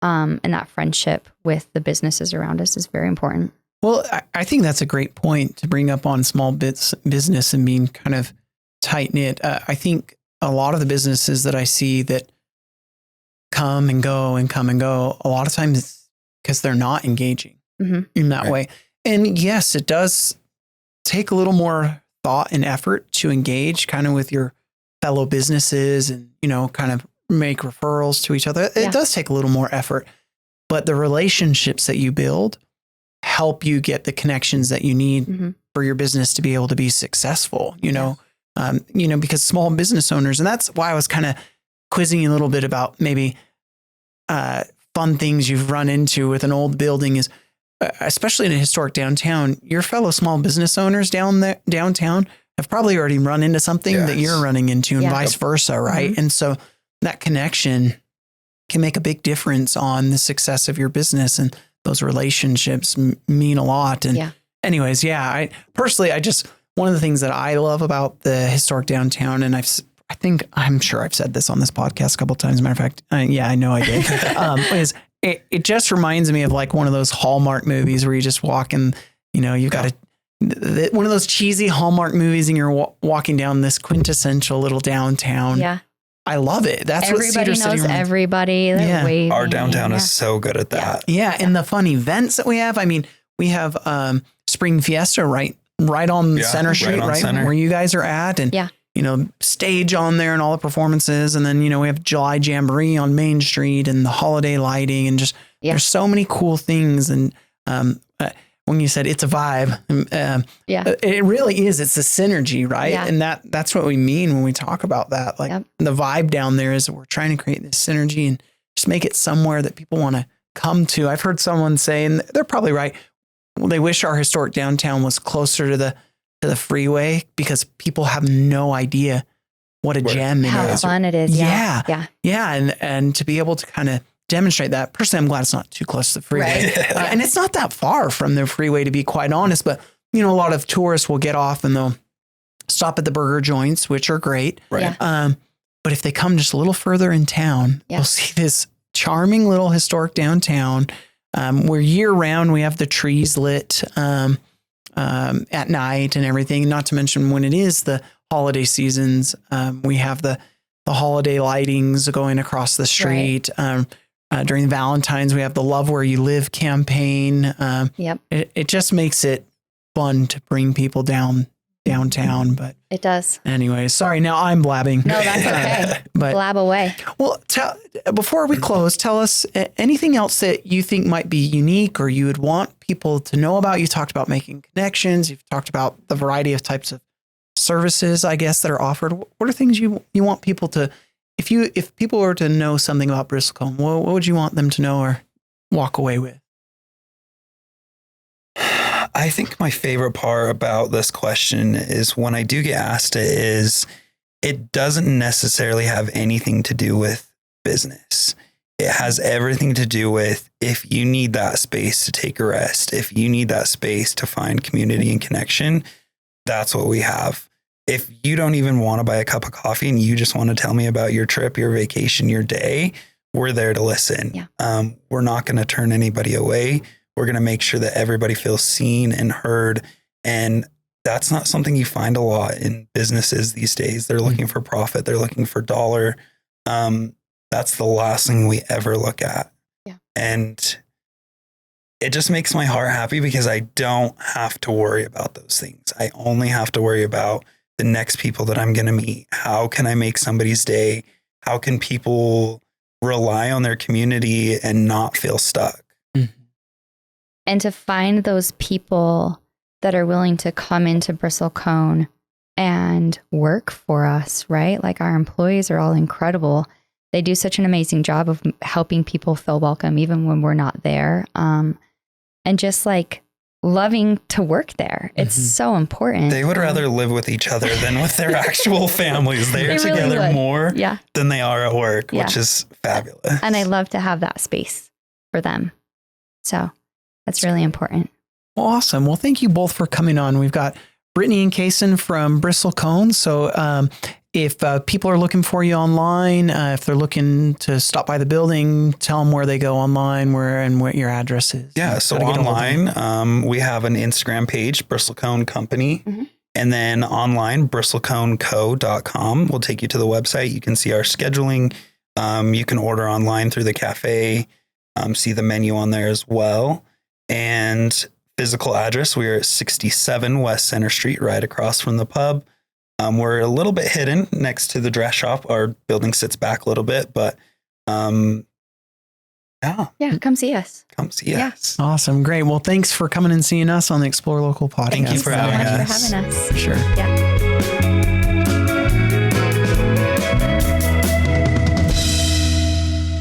And that friendship with the businesses around us is very important. Well, I think that's a great point to bring up on small business and being kind of tight knit. I think a lot of the businesses that I see that come and go, a lot of times it's because they're not engaging in that way. And yes, it does take a little more thought and effort to engage kind of with your fellow businesses and, kind of make referrals to each other. It does take a little more effort, but the relationships that you build help you get the connections that you need for your business to be able to be successful, because small business owners, and that's why I was kind of quizzing you a little bit about maybe fun things you've run into with an old building is, especially in a historic downtown, your fellow small business owners downtown have probably already run into something that you're running into and vice versa. Right. And so that connection can make a big difference on the success of your business, and those relationships mean a lot. And anyways, one of the things that I love about the historic downtown, and I'm sure I've said this on this podcast a couple of times. As a matter of fact, I know I did, is it just reminds me of like one of those Hallmark movies where you just walk and, you've got one of those cheesy Hallmark movies and you're walking down this quintessential little downtown. Yeah. I love it. That's everybody what Cedar knows City everybody. They're waving. Our downtown is so good at that. Yeah. And the fun events that we have. I mean, we have Spring Fiesta right on Center Street, right where you guys are at. And, stage on there and all the performances. And then, we have July Jamboree on Main Street and the holiday lighting and just, there's so many cool things. And when you said it's a vibe, it really is. It's a synergy, right? Yeah. And that's what we mean when we talk about that. Like the vibe down there is we're trying to create this synergy and just make it somewhere that people want to come to. I've heard someone say, and they're probably right, well, they wish our historic downtown was closer to the freeway because people have no idea what a gem it is. How fun it is. Yeah. And to be able to kind of demonstrate that. Personally, I'm glad it's not too close to the freeway. Right. And it's not that far from the freeway, to be quite honest. But, a lot of tourists will get off and they'll stop at the burger joints, which are great. Right. But if they come just a little further in town, they'll see this charming little historic downtown where year round we have the trees lit at night and everything. Not to mention when it is the holiday seasons, we have the holiday lightings going across the street. Right. During Valentine's, we have the Love Where You Live campaign. It just makes it fun to bring people downtown. But it does. Anyway, sorry. Now I'm blabbing. No, that's okay. But blab away. Well, before we close, tell us anything else that you think might be unique or you would want people to know about. You talked about making connections. You've talked about the variety of types of services, I guess, that are offered. What are things you want people to? If people were to know something about Bristlecone, what would you want them to know or walk away with? I think my favorite part about this question is when I do get asked it doesn't necessarily have anything to do with business. It has everything to do with if you need that space to take a rest, if you need that space to find community and connection, that's what we have. If you don't even want to buy a cup of coffee and you just want to tell me about your trip, your vacation, your day, we're there to listen. Yeah. We're not going to turn anybody away. We're going to make sure that everybody feels seen and heard. And that's not something you find a lot in businesses these days. They're looking for profit. They're looking for dollar. That's the last thing we ever look at. Yeah. And it just makes my heart happy because I don't have to worry about those things. I only have to worry about the next people that I'm going to meet. How can I make somebody's day? How can people rely on their community and not feel stuck? Mm-hmm. And to find those people that are willing to come into Bristlecone and work for us, right? Like our employees are all incredible. They do such an amazing job of helping people feel welcome, even when we're not there. And just like loving to work there. It's so important. They would rather live with each other than with their actual families. They're together really more than they are at work, which is fabulous. And I love to have that space for them. So that's really important. Awesome. Well, thank you both for coming on. We've got Brittney and Kason from Bristlecone. So if people are looking for you online, if they're looking to stop by the building, tell them where they go online, where and what your address is. Yeah. So online, we have an Instagram page, Bristlecone Company. And then online, bristleconeco.com will take you to the website. You can see our scheduling. You can order online through the cafe, see the menu on there as well. And physical address, we are at 67 West Center Street, right across from the pub. We're a little bit hidden next to the dress shop. Our building sits back a little bit, but yeah, come see us. Come see us. Awesome. Great. Well, thanks for coming and seeing us on the Explore Local podcast. Thank you for having us. Thank you for having us. Sure. Yeah.